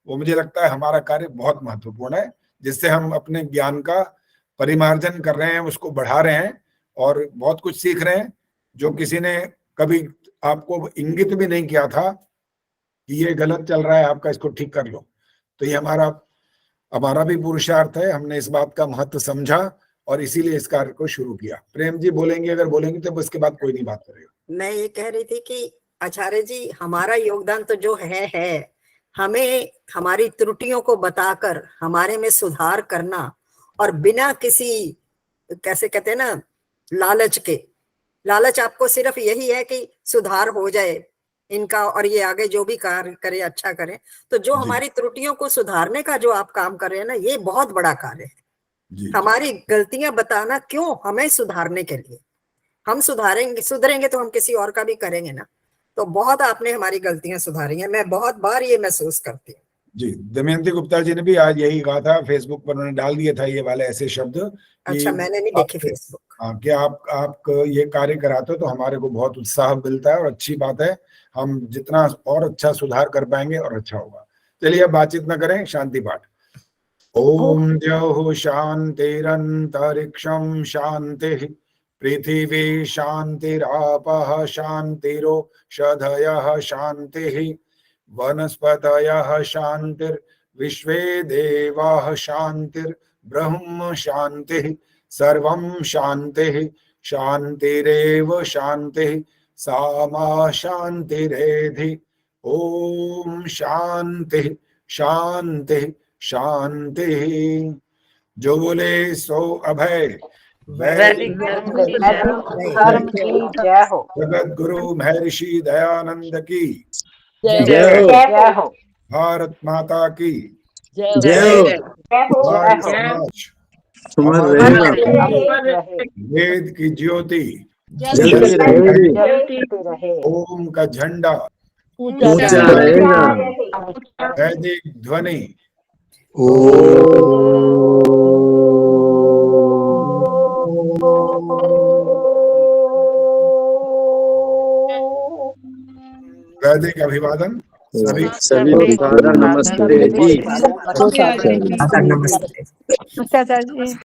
[SPEAKER 2] वो मुझे लगता है हमारा कार्य बहुत महत्वपूर्ण है, जिससे हम अपने ज्ञान का परिमार्जन कर रहे हैं, उसको बढ़ा रहे हैं और बहुत कुछ सीख रहे हैं, जो किसी ने कभी आपको इंगित भी नहीं किया था कि ये गलत चल रहा है आपका, इसको ठीक कर लो। तो ये हमारा भी पुरुषार्थ है, हमने इस बात का महत्व समझा और इसीलिए इस कार्य को शुरू किया। प्रेम जी बोलेंगे, अगर बोलेंगे तो उसके बाद कोई नहीं बात करेगा।
[SPEAKER 3] मैं ये कह रही थी कि आचार्य जी हमारा योगदान तो जो है हमें हमारी त्रुटियों को बताकर हमारे में सुधार करना, और बिना किसी, कैसे कहते हैं ना, लालच के। लालच आपको सिर्फ यही है कि सुधार हो जाए इनका और ये आगे जो भी कार्य करे अच्छा करे। तो जो हमारी त्रुटियों को सुधारने का जो आप काम कर रहे हैं ना, ये बहुत बड़ा कार्य है। हमारी गलतियां बताना क्यों, हमें सुधारने के लिए। हम सुधरेंगे तो हम किसी और का भी करेंगे ना। तो बहुत आपने हमारी गलतियां सुधारी हैं, मैं बहुत बार ये महसूस करती हूँ।
[SPEAKER 2] जी, दमयंती गुप्ता जी ने भी आज यही कहा था, फेसबुक पर उन्होंने डाल दिया था ये वाले ऐसे शब्द।
[SPEAKER 3] अच्छा, मैंने नहीं देखी फेसबुक।
[SPEAKER 2] हाँ, कि आप ये कार्य कराते हो तो हमारे को बहुत उत्साह मिलता है और अच्छी बात है। हम जितना और अच्छा सुधार कर पाएंगे और अच्छा होगा। चलिए अब बातचीत न करें, शांति पाठ। ओम द्यौः शान्तिरन्तरिक्षं शान्तिः, पृथिवी शान्तिरापः शान्तिरोषधयः शान्तिः, वनस्पतयः शान्तिर्विश्वे देवाः शान्तिर्ब्रह्म शान्तिः, सर्वं शान्तिः शान्तिरेव शान्तिः, सा मा शान्तिरेधि। ओम शान्तिः शान्तिः शान्तिः। जो बोले सो अभय।
[SPEAKER 5] वैदिक धर्म की जय हो।
[SPEAKER 2] जगत गुरु महर्षि दयानंद की
[SPEAKER 5] जय हो।
[SPEAKER 2] भारत माता की
[SPEAKER 5] जय हो।
[SPEAKER 2] समाज वेद की ज्योति
[SPEAKER 5] जलती रहे।
[SPEAKER 2] ओम का झंडा
[SPEAKER 5] ऊंचा रहेगा।
[SPEAKER 2] वैदिक ध्वनि वैदिक अभिवादन
[SPEAKER 8] सभी को नमस्ते जी।
[SPEAKER 2] नमस्ते।
[SPEAKER 12] आचार्य जी।